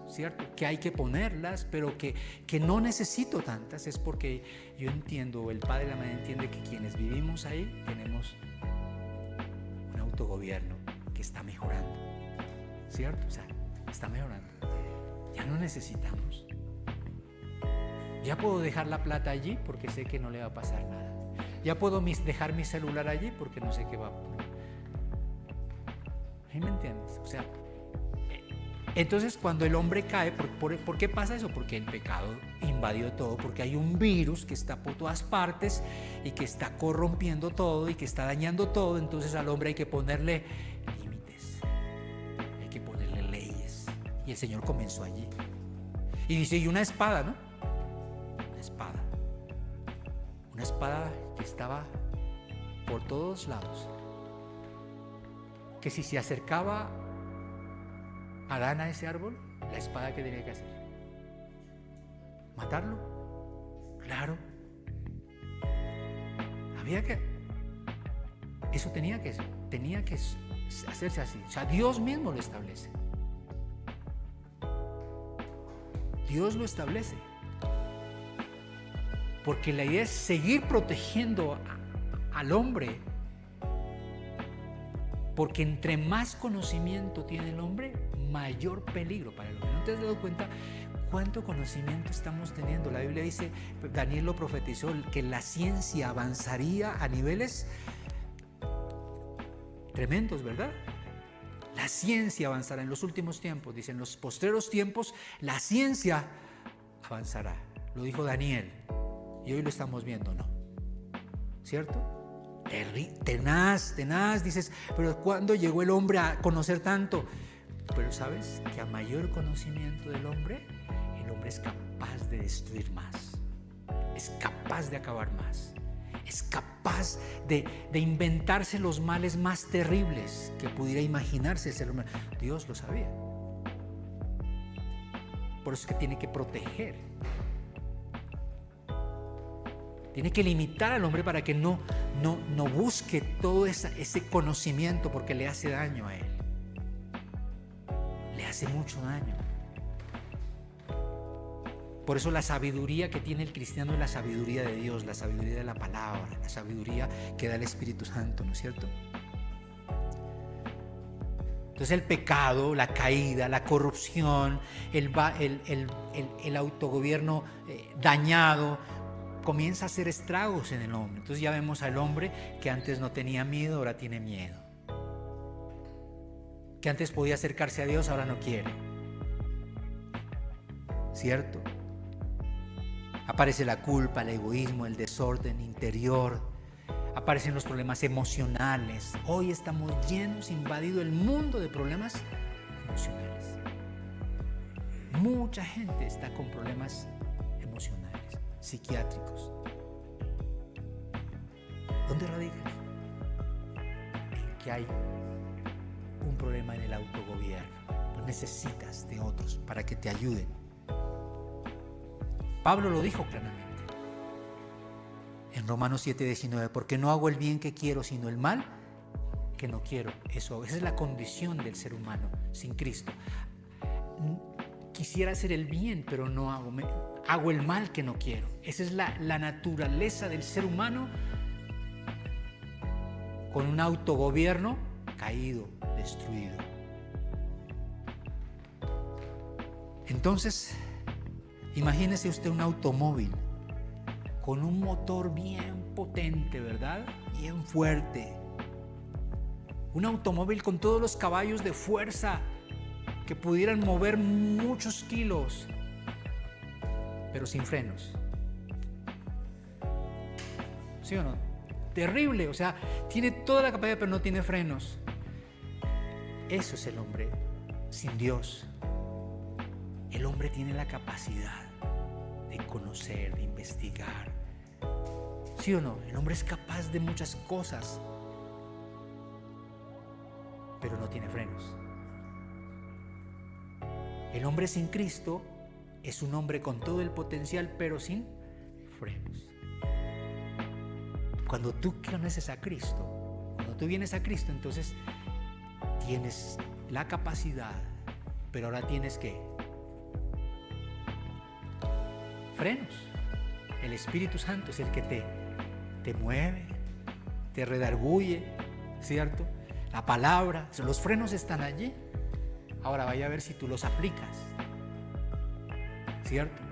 ¿cierto? Que hay que ponerlas, pero que no necesito tantas, es porque yo entiendo, el padre y la madre entiende que quienes vivimos ahí tenemos un autogobierno que está mejorando, ¿cierto? O sea, está mejorando. Ya no necesitamos. Ya puedo dejar la plata allí porque sé que no le va a pasar nada. Ya puedo dejar mi celular allí porque no sé qué va a poner. ¿Sí me entiendes? O sea, entonces cuando el hombre cae, ¿por qué pasa eso? Porque el pecado invadió todo, porque hay un virus que está por todas partes y que está corrompiendo todo y que está dañando todo. Entonces al hombre hay que ponerle límites, hay que ponerle leyes. Y el Señor comenzó allí. Y dice, y una espada, ¿no? Una espada que estaba por todos lados, que si se acercaba Adán a ese árbol, la espada, ¿qué tenía que hacer? ¿Matarlo? Claro. Eso tenía que hacerse así. O sea, Dios mismo lo establece. Dios lo establece. Porque la idea es seguir protegiendo al hombre. Porque entre más conocimiento tiene el hombre, mayor peligro para el hombre. ¿No te has dado cuenta cuánto conocimiento estamos teniendo? La Biblia dice, Daniel lo profetizó, que la ciencia avanzaría a niveles tremendos, ¿verdad? La ciencia avanzará en los últimos tiempos. Dice, en los postreros tiempos, la ciencia avanzará. Lo dijo Daniel. Y hoy lo estamos viendo, ¿no? ¿Cierto? Tenaz, dices, pero ¿cuándo llegó el hombre a conocer tanto? Pero ¿sabes que a mayor conocimiento del hombre, el hombre es capaz de destruir más, es capaz de acabar más, es capaz de inventarse los males más terribles que pudiera imaginarse el ser humano? Dios lo sabía. Por eso es que tiene que proteger. Tiene que limitar al hombre para que no busque todo ese conocimiento, porque le hace daño a él. Le hace mucho daño. Por eso la sabiduría que tiene el cristiano es la sabiduría de Dios, la sabiduría de la palabra, la sabiduría que da el Espíritu Santo, ¿no es cierto? Entonces el pecado, la caída, la corrupción, el autogobierno dañado, comienza a hacer estragos en el hombre. Entonces ya vemos al hombre que antes no tenía miedo, ahora tiene miedo. Que antes podía acercarse a Dios, ahora no quiere. ¿Cierto? Aparece la culpa, el egoísmo, el desorden interior. Aparecen los problemas emocionales. Hoy estamos llenos, invadido el mundo de problemas emocionales. Mucha gente está con problemas emocionales, psiquiátricos. ¿Dónde radica? En que hay un problema en el autogobierno. Pues necesitas de otros para que te ayuden. Pablo lo dijo claramente en Romanos 7:19, porque no hago el bien que quiero, sino el mal que no quiero. Esa es la condición del ser humano sin Cristo. Quisiera hacer el bien, pero no hago el mal que no quiero. Esa es la naturaleza del ser humano, con un autogobierno caído, destruido. Entonces, imagínese usted un automóvil con un motor bien potente, ¿verdad? Bien fuerte. Un automóvil con todos los caballos de fuerza que pudieran mover muchos kilos, pero sin frenos. ¿Sí o no? Terrible, o sea, tiene toda la capacidad, pero no tiene frenos. Eso es el hombre sin Dios. El hombre tiene la capacidad de conocer, de investigar. ¿Sí o no? El hombre es capaz de muchas cosas, pero no tiene frenos. El hombre sin Cristo es un hombre con todo el potencial, pero sin frenos. Cuando tú conoces a Cristo, cuando tú vienes a Cristo, entonces tienes la capacidad, pero ahora tienes que frenos. El Espíritu Santo es el que te mueve, te redarguye, ¿cierto? La palabra, los frenos están allí. Ahora vaya a ver si tú los aplicas, ¿cierto?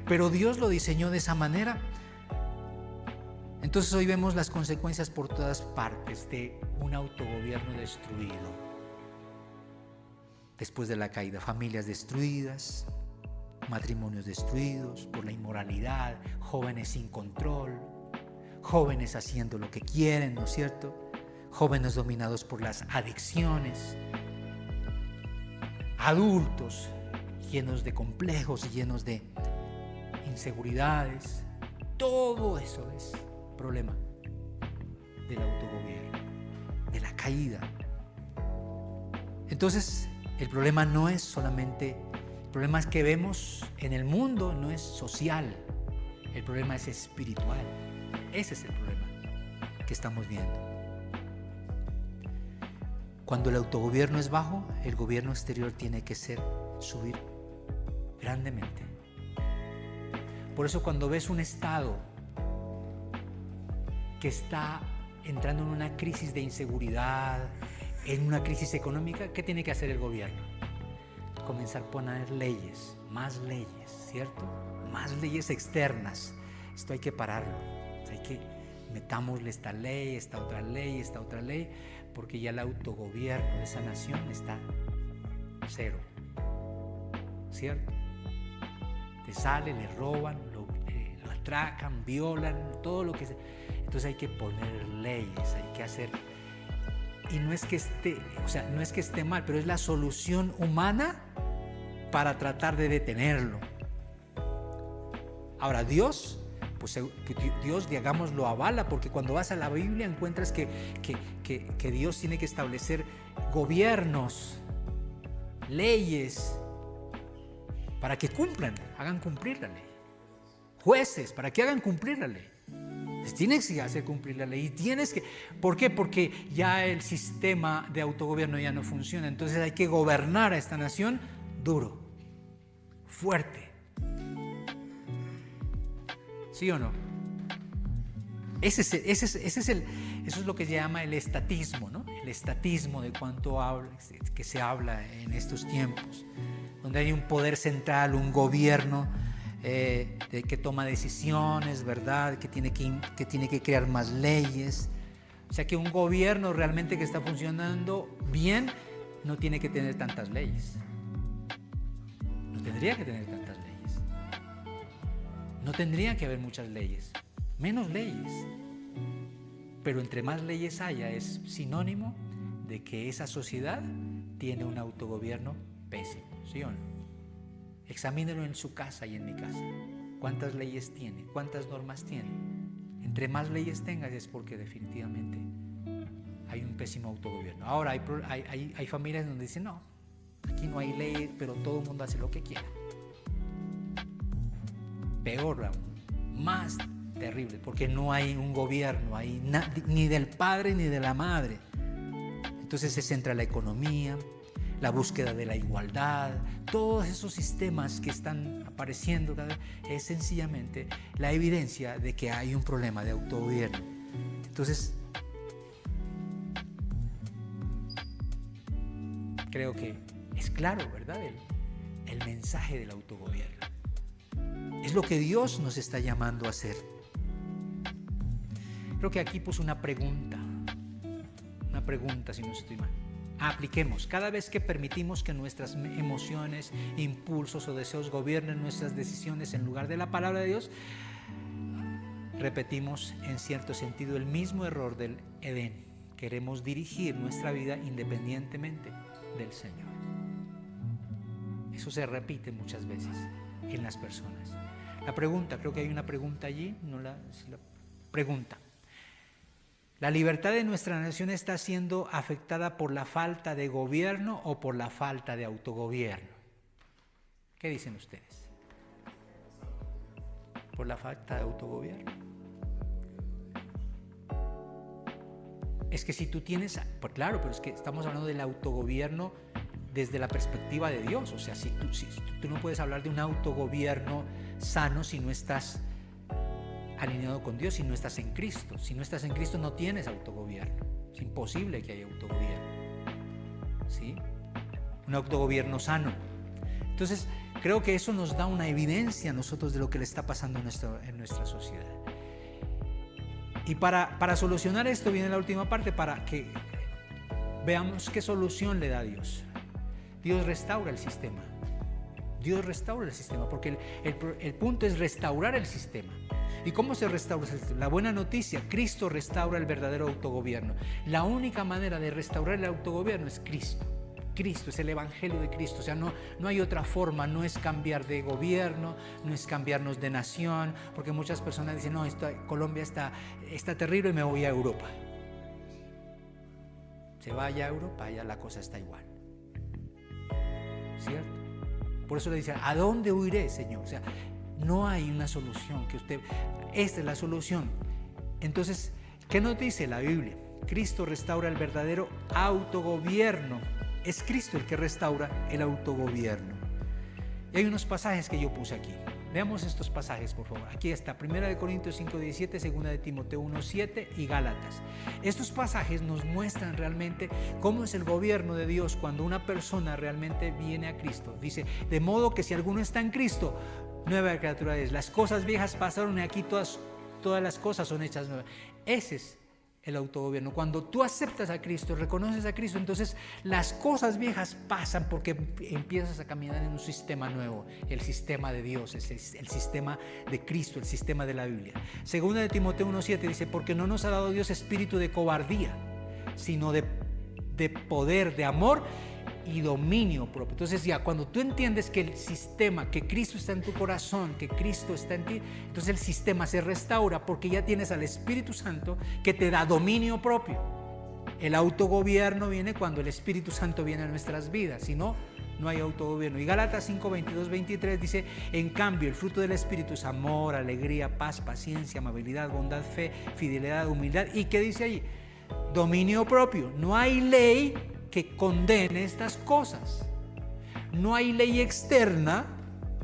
Pero Dios lo diseñó de esa manera. Entonces hoy vemos las consecuencias por todas partes de un autogobierno destruido. Después de la caída, familias destruidas, matrimonios destruidos por la inmoralidad, jóvenes sin control, jóvenes haciendo lo que quieren, ¿no es cierto? Jóvenes dominados por las adicciones, adultos llenos de complejos, llenos de inseguridades. Todo eso es problema del autogobierno, de la caída. Entonces, el problema no es solamente, el problema que vemos en el mundo no es social, el problema es espiritual. Ese es el problema que estamos viendo. Cuando el autogobierno es bajo, el gobierno exterior tiene que subir grandemente. Por eso cuando ves un Estado que está entrando en una crisis de inseguridad, en una crisis económica, ¿qué tiene que hacer el gobierno? Comenzar a poner leyes, ¿cierto? Más leyes externas. Esto hay que pararlo. Hay que metámosle esta ley, esta otra ley, porque ya el autogobierno de esa nación está cero, ¿cierto? Te sale, le roban, lo atracan, violan, todo lo que sea. Entonces hay que poner leyes, hay que hacer. Y no es que esté mal, pero es la solución humana para tratar de detenerlo. Ahora, Dios, digamos, lo avala, porque cuando vas a la Biblia encuentras que Dios tiene que establecer gobiernos, leyes, para que hagan cumplir la ley. Jueces, para que hagan cumplir la ley. Tienes que hacer cumplir la ley. ¿Por qué? Porque ya el sistema de autogobierno ya no funciona. Entonces hay que gobernar a esta nación duro, fuerte. ¿Sí o no? Eso es lo que se llama el estatismo, ¿no? El estatismo de que se habla en estos tiempos, donde hay un poder central, un gobierno que toma decisiones, ¿verdad? Que tiene que crear más leyes. O sea que un gobierno realmente que está funcionando bien no tiene que tener tantas leyes. No tendría que tener tantas leyes. No tendría que haber muchas leyes, menos leyes. Pero entre más leyes haya es sinónimo de que esa sociedad tiene un autogobierno pésimo, ¿sí o no? Examínelo en su casa y en mi casa. ¿Cuántas leyes tiene? ¿Cuántas normas tiene? Entre más leyes tengas es porque definitivamente hay un pésimo autogobierno. Ahora hay familias donde dicen, no, aquí no hay ley, pero todo el mundo hace lo que quiera. Peor aún, más terrible, porque no hay un gobierno, ni del padre ni de la madre. Entonces se centra la economía, la búsqueda de la igualdad, todos esos sistemas que están apareciendo cada vez, es sencillamente la evidencia de que hay un problema de autogobierno. Entonces, creo que es claro, ¿verdad? El mensaje del autogobierno. Es lo que Dios nos está llamando a hacer. Creo que aquí puse una pregunta si no estoy mal. Apliquemos. Cada vez que permitimos que nuestras emociones, impulsos o deseos gobiernen nuestras decisiones en lugar de la palabra de Dios, repetimos en cierto sentido el mismo error del Edén. Queremos dirigir nuestra vida independientemente del Señor. Eso se repite muchas veces en las personas. La pregunta, creo que hay una pregunta allí, pregunta. ¿La libertad de nuestra nación está siendo afectada por la falta de gobierno o por la falta de autogobierno? ¿Qué dicen ustedes? ¿Por la falta de autogobierno? Es que si tú tienes, pues claro, pero es que estamos hablando del autogobierno desde la perspectiva de Dios. O sea, si tú no puedes hablar de un autogobierno sano si no estás alineado con Dios, si no estás en Cristo. Si no estás en Cristo no tienes autogobierno. Es imposible que haya autogobierno, ¿sí? Un autogobierno sano. Entonces, creo que eso nos da una evidencia a nosotros de lo que le está pasando en nuestra sociedad. Y para solucionar esto viene la última parte, para que veamos qué solución le da Dios. Dios restaura el sistema. Dios restaura el sistema, porque el punto es restaurar el sistema. ¿Y cómo se restaura el sistema? La buena noticia, Cristo restaura el verdadero autogobierno. La única manera de restaurar el autogobierno es Cristo. Cristo, es el evangelio de Cristo. O sea, no hay otra forma, no es cambiar de gobierno, no es cambiarnos de nación, porque muchas personas dicen, no, Colombia está terrible y me voy a Europa. Se vaya a Europa, ya la cosa está igual. ¿Cierto? Por eso le dice, ¿a dónde huiré, Señor? O sea, no hay una solución esta es la solución. Entonces, ¿qué nos dice la Biblia? Cristo restaura el verdadero autogobierno. Es Cristo el que restaura el autogobierno. Y hay unos pasajes que yo puse aquí. Veamos estos pasajes, por favor. Aquí está, 1 Corintios 5:17, 2 Timoteo 1:7 y Gálatas. Estos pasajes nos muestran realmente cómo es el gobierno de Dios cuando una persona realmente viene a Cristo. Dice, de modo que si alguno está en Cristo, nueva criatura es. Las cosas viejas pasaron y aquí todas las cosas son hechas nuevas. Ese es el autogobierno. Cuando tú aceptas a Cristo, reconoces a Cristo, entonces las cosas viejas pasan porque empiezas a caminar en un sistema nuevo, el sistema de Dios, es el sistema de Cristo, el sistema de la Biblia. Segunda de Timoteo 1:7 dice, porque no nos ha dado Dios espíritu de cobardía, sino de poder, de amor y dominio propio. Entonces ya cuando tú entiendes que el sistema, que Cristo está en tu corazón, que Cristo está en ti, entonces el sistema se restaura porque ya tienes al Espíritu Santo que te da dominio propio. El autogobierno viene cuando el Espíritu Santo viene a nuestras vidas, si no, no hay autogobierno. Y Gálatas 5:22-23 dice, en cambio el fruto del Espíritu es amor, alegría, paz, paciencia, amabilidad, bondad, fe, fidelidad, humildad. ¿Y qué dice allí? Dominio propio. No hay ley que condene estas cosas. No hay ley externa,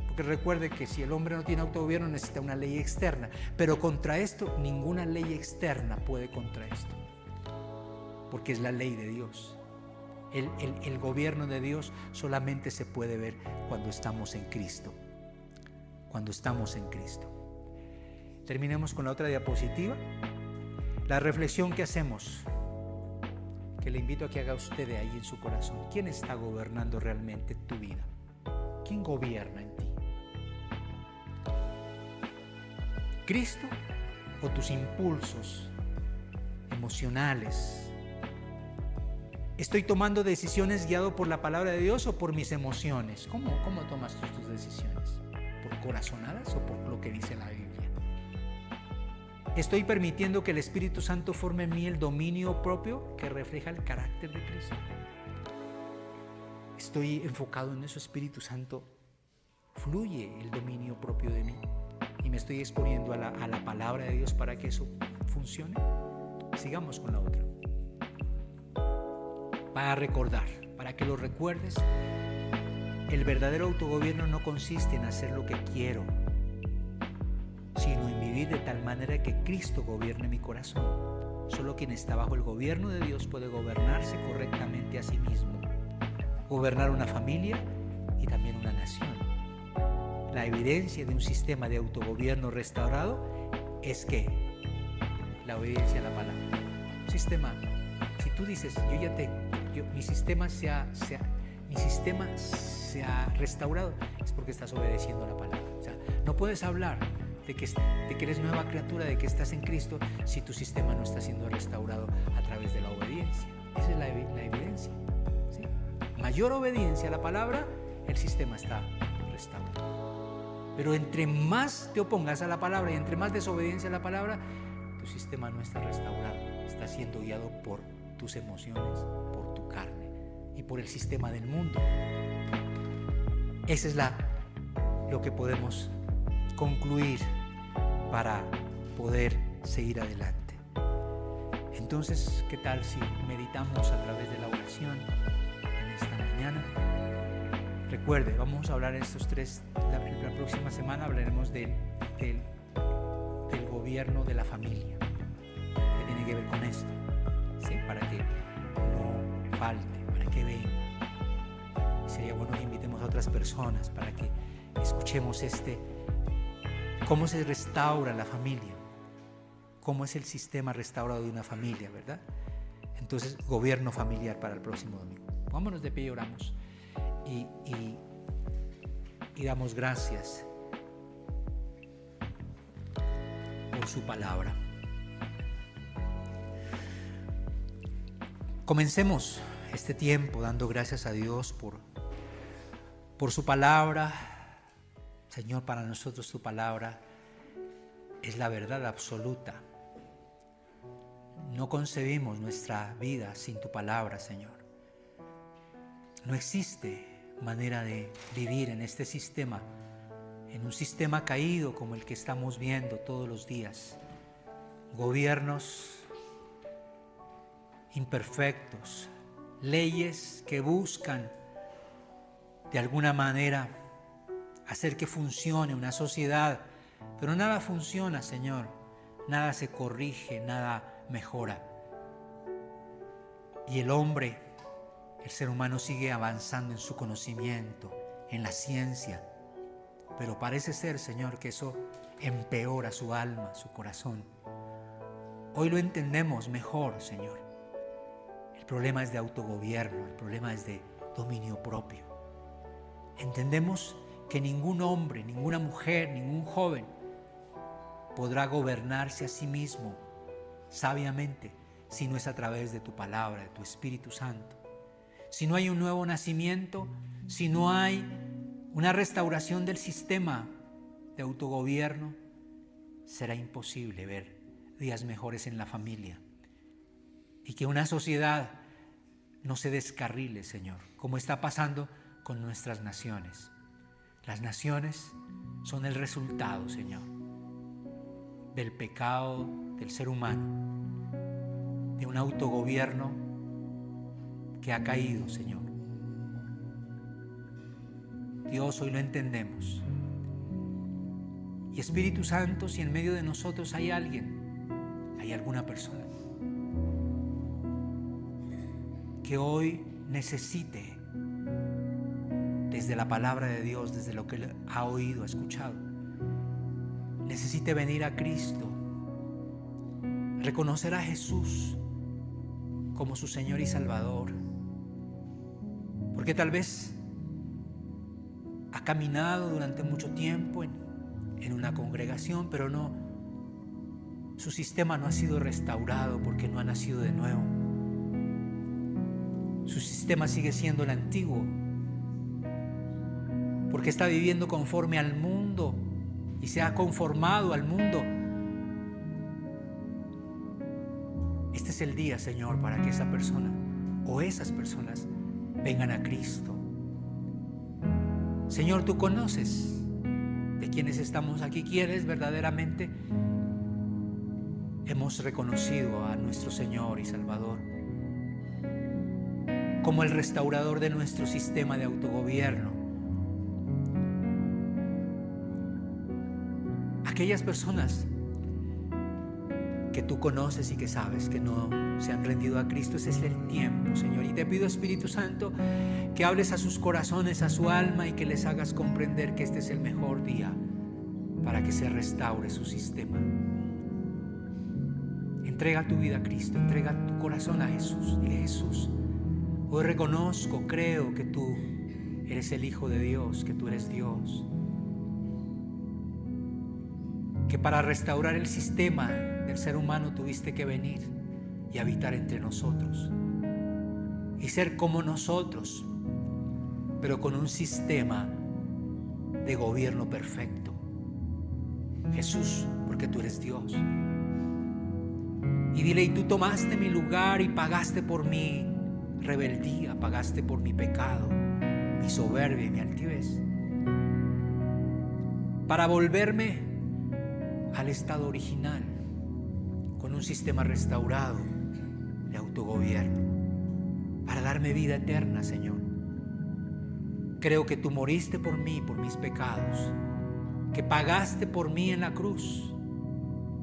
porque recuerde que si el hombre no tiene autogobierno necesita una ley externa, pero contra esto ninguna ley externa puede contra esto, porque es la ley de Dios. El gobierno de Dios solamente se puede ver cuando estamos en Cristo. Cuando estamos en Cristo. Terminemos con la otra diapositiva. La reflexión que hacemos, que le invito a que haga usted de ahí en su corazón. ¿Quién está gobernando realmente tu vida? ¿Quién gobierna en ti? ¿Cristo o tus impulsos emocionales? ¿Estoy tomando decisiones guiado por la palabra de Dios o por mis emociones? ¿Cómo tomas tus decisiones? ¿Por corazonadas o por lo que dice la Biblia? ¿Estoy permitiendo que el Espíritu Santo forme en mí el dominio propio que refleja el carácter de Cristo? ¿Estoy enfocado en eso? Espíritu Santo, fluye el dominio propio de mí y me estoy exponiendo a la palabra de Dios para que eso funcione. Sigamos con la otra. Para recordar, para que lo recuerdes, el verdadero autogobierno no consiste en hacer lo que quiero, sino en vivir de tal manera que Cristo gobierne mi corazón. Solo quien está bajo el gobierno de Dios puede gobernarse correctamente a sí mismo, gobernar una familia y también una nación. La evidencia de un sistema de autogobierno restaurado es que la obediencia a la palabra. Un sistema, si tú dices, mi sistema se ha restaurado, es porque estás obedeciendo a la palabra. O sea, no puedes hablar de que eres nueva criatura, de que estás en Cristo, si tu sistema no está siendo restaurado a través de la obediencia. Esa es la evidencia, ¿sí? Mayor obediencia a la palabra, el sistema está restaurado. Pero entre más te opongas a la palabra y entre más desobediencia a la palabra, tu sistema no está restaurado, está siendo guiado por tus emociones, por tu carne y por el sistema del mundo. Esa es lo que podemos concluir para poder seguir adelante. Entonces, ¿qué tal si meditamos a través de la oración en esta mañana? Recuerde, vamos a hablar en estos tres, la próxima semana hablaremos del gobierno de la familia, que tiene que ver con esto, ¿sí? Para que no falte, para que venga. Sería bueno que invitemos a otras personas para que escuchemos cómo se restaura la familia, cómo es el sistema restaurado de una familia, ¿verdad? Entonces, gobierno familiar para el próximo domingo. Vámonos de pie y oramos y damos gracias por su palabra. Comencemos este tiempo dando gracias a Dios por su palabra. Señor, para nosotros tu palabra es la verdad absoluta. No concebimos nuestra vida sin tu palabra, Señor. No existe manera de vivir en este sistema, en un sistema caído como el que estamos viendo todos los días. Gobiernos imperfectos, leyes que buscan de alguna manera hacer que funcione una sociedad, pero nada funciona, Señor, nada se corrige, nada mejora. Y el hombre, el ser humano sigue avanzando en su conocimiento, en la ciencia, pero parece ser, Señor, que eso empeora su alma, su corazón. Hoy lo entendemos mejor, Señor. El problema es de autogobierno, el problema es de dominio propio. Entendemos que ningún hombre, ninguna mujer, ningún joven podrá gobernarse a sí mismo sabiamente si no es a través de tu palabra, de tu Espíritu Santo. Si no hay un nuevo nacimiento, si no hay una restauración del sistema de autogobierno, será imposible ver días mejores en la familia y que una sociedad no se descarrile, Señor, como está pasando con nuestras naciones. Las naciones son el resultado, Señor, del pecado del ser humano, de un autogobierno que ha caído, Señor. Dios, hoy lo entendemos. Y Espíritu Santo, si en medio de nosotros hay alguien, hay alguna persona que hoy necesite, desde la palabra de Dios, desde lo que ha oído, ha escuchado, necesite venir a Cristo, reconocer a Jesús como su Señor y Salvador, porque tal vez ha caminado durante mucho tiempo en una congregación, pero su sistema no ha sido restaurado porque no ha nacido de nuevo. Su sistema sigue siendo el antiguo, porque está viviendo conforme al mundo y se ha conformado al mundo. Este es el día, Señor, para que esa persona o esas personas vengan a Cristo. Señor, tú conoces de quienes estamos aquí, quienes verdaderamente hemos reconocido a nuestro Señor y Salvador como el restaurador de nuestro sistema de autogobierno. Aquellas personas que tú conoces y que sabes que no se han rendido a Cristo, ese es el tiempo, Señor. Y te pido, Espíritu Santo, que hables a sus corazones, a su alma, y que les hagas comprender que este es el mejor día para que se restaure su sistema. Entrega tu vida a Cristo, entrega tu corazón a Jesús. Dile: Jesús, hoy reconozco, creo que tú eres el Hijo de Dios, que tú eres Dios, que para restaurar el sistema del ser humano tuviste que venir y habitar entre nosotros y ser como nosotros, pero con un sistema de gobierno perfecto. Jesús, porque tú eres Dios. Y dile: y tú tomaste mi lugar y pagaste por mi rebeldía, pagaste por mi pecado, mi soberbia y mi altivez, para volverme al estado original, con un sistema restaurado de autogobierno, para darme vida eterna, Señor. Creo que tú moriste por mí, por mis pecados, que pagaste por mí en la cruz.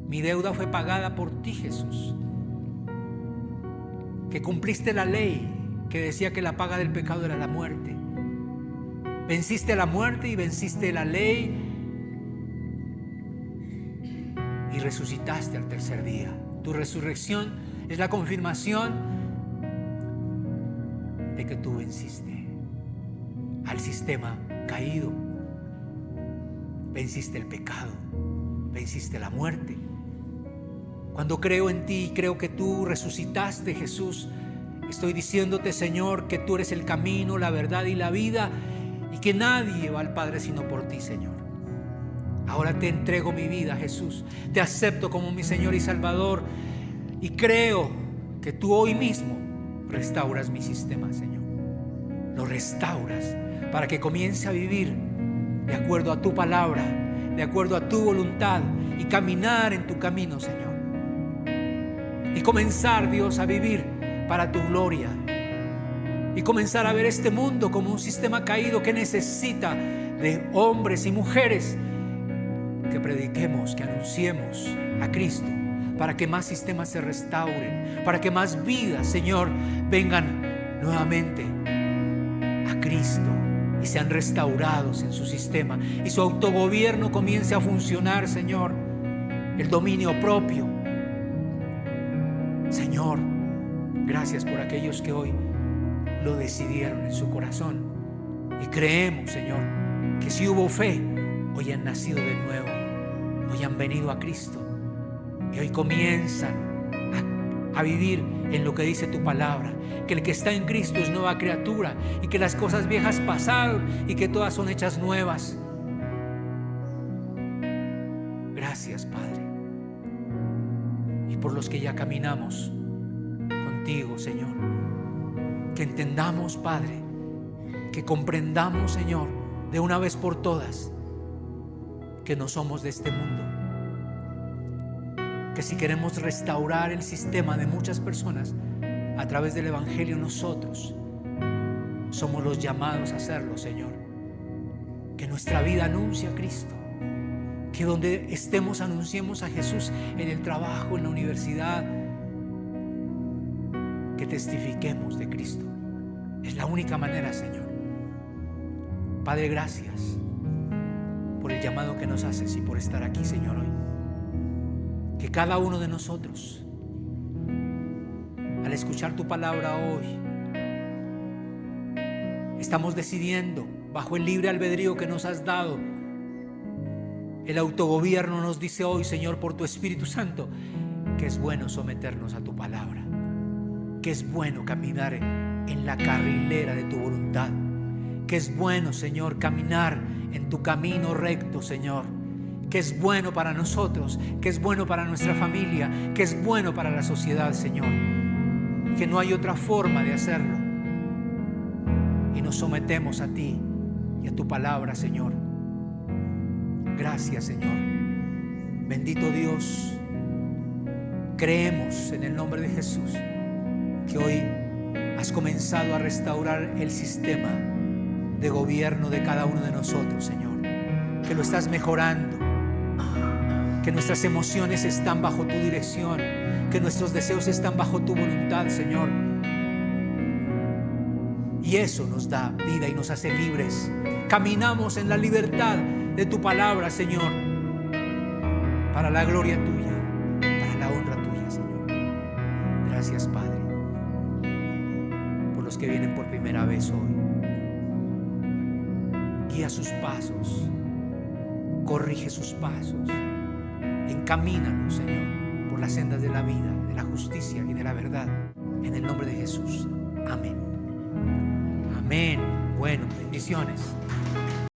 Mi deuda fue pagada por ti, Jesús, que cumpliste la ley que decía que la paga del pecado era la muerte. Venciste la muerte y venciste la ley y resucitaste al tercer día. Tu resurrección es la confirmación de que tú venciste al sistema caído, venciste el pecado, venciste la muerte. Cuando creo en ti y creo que tú resucitaste, Jesús, estoy diciéndote, Señor, que tú eres el camino, la verdad y la vida, y que nadie va al Padre sino por ti, Señor. Ahora te entrego mi vida, Jesús. Te acepto como mi Señor y Salvador, y creo que tú hoy mismo restauras mi sistema, Señor. Lo restauras para que comience a vivir de acuerdo a tu palabra, de acuerdo a tu voluntad, y caminar en tu camino, Señor. Y comenzar, Dios, a vivir para tu gloria y comenzar a ver este mundo como un sistema caído que necesita de hombres y mujeres que prediquemos, que anunciemos a Cristo, para que más sistemas se restauren, para que más vidas, Señor, vengan nuevamente a Cristo y sean restaurados en su sistema y su autogobierno comience a funcionar, Señor, el dominio propio. Señor, gracias por aquellos que hoy lo decidieron en su corazón y creemos, Señor, que si hubo fe, hoy han nacido de nuevo, hoy han venido a Cristo y hoy comienzan a vivir en lo que dice tu palabra, que el que está en Cristo es nueva criatura y que las cosas viejas pasaron y que todas son hechas nuevas. Gracias, Padre, y por los que ya caminamos contigo, Señor, que entendamos, Padre, que comprendamos, Señor, de una vez por todas que no somos de este mundo, que si queremos restaurar el sistema de muchas personas a través del Evangelio, nosotros somos los llamados a hacerlo, Señor. Que nuestra vida anuncie a Cristo, que donde estemos anunciemos a Jesús, en el trabajo, en la universidad, que testifiquemos de Cristo. Es la única manera, Señor. Padre, gracias por el llamado que nos haces y por estar aquí, Señor, hoy. Que cada uno de nosotros, al escuchar tu palabra hoy, estamos decidiendo bajo el libre albedrío que nos has dado. El autogobierno nos dice hoy, Señor, por tu Espíritu Santo, que es bueno someternos a tu palabra, que es bueno caminar en la carrilera de tu voluntad, que es bueno, Señor, caminar en tu camino recto, Señor, que es bueno para nosotros, que es bueno para nuestra familia, que es bueno para la sociedad, Señor, que no hay otra forma de hacerlo. Y nos sometemos a ti y a tu palabra, Señor. Gracias, Señor. Bendito Dios. Creemos en el nombre de Jesús que hoy has comenzado a restaurar el sistema de gobierno de cada uno de nosotros, Señor. Que lo estás mejorando, que nuestras emociones están bajo tu dirección, que nuestros deseos están bajo tu voluntad, Señor. Y eso nos da vida y nos hace libres. Caminamos en la libertad de tu palabra, Señor, para la gloria tuya, para la honra tuya, Señor. Gracias, Padre, por los que vienen por primera vez hoy. Guía sus pasos, corrige sus pasos, encamínanos, Señor, por las sendas de la vida, de la justicia y de la verdad, en el nombre de Jesús. Amén. Amén. Bueno, bendiciones.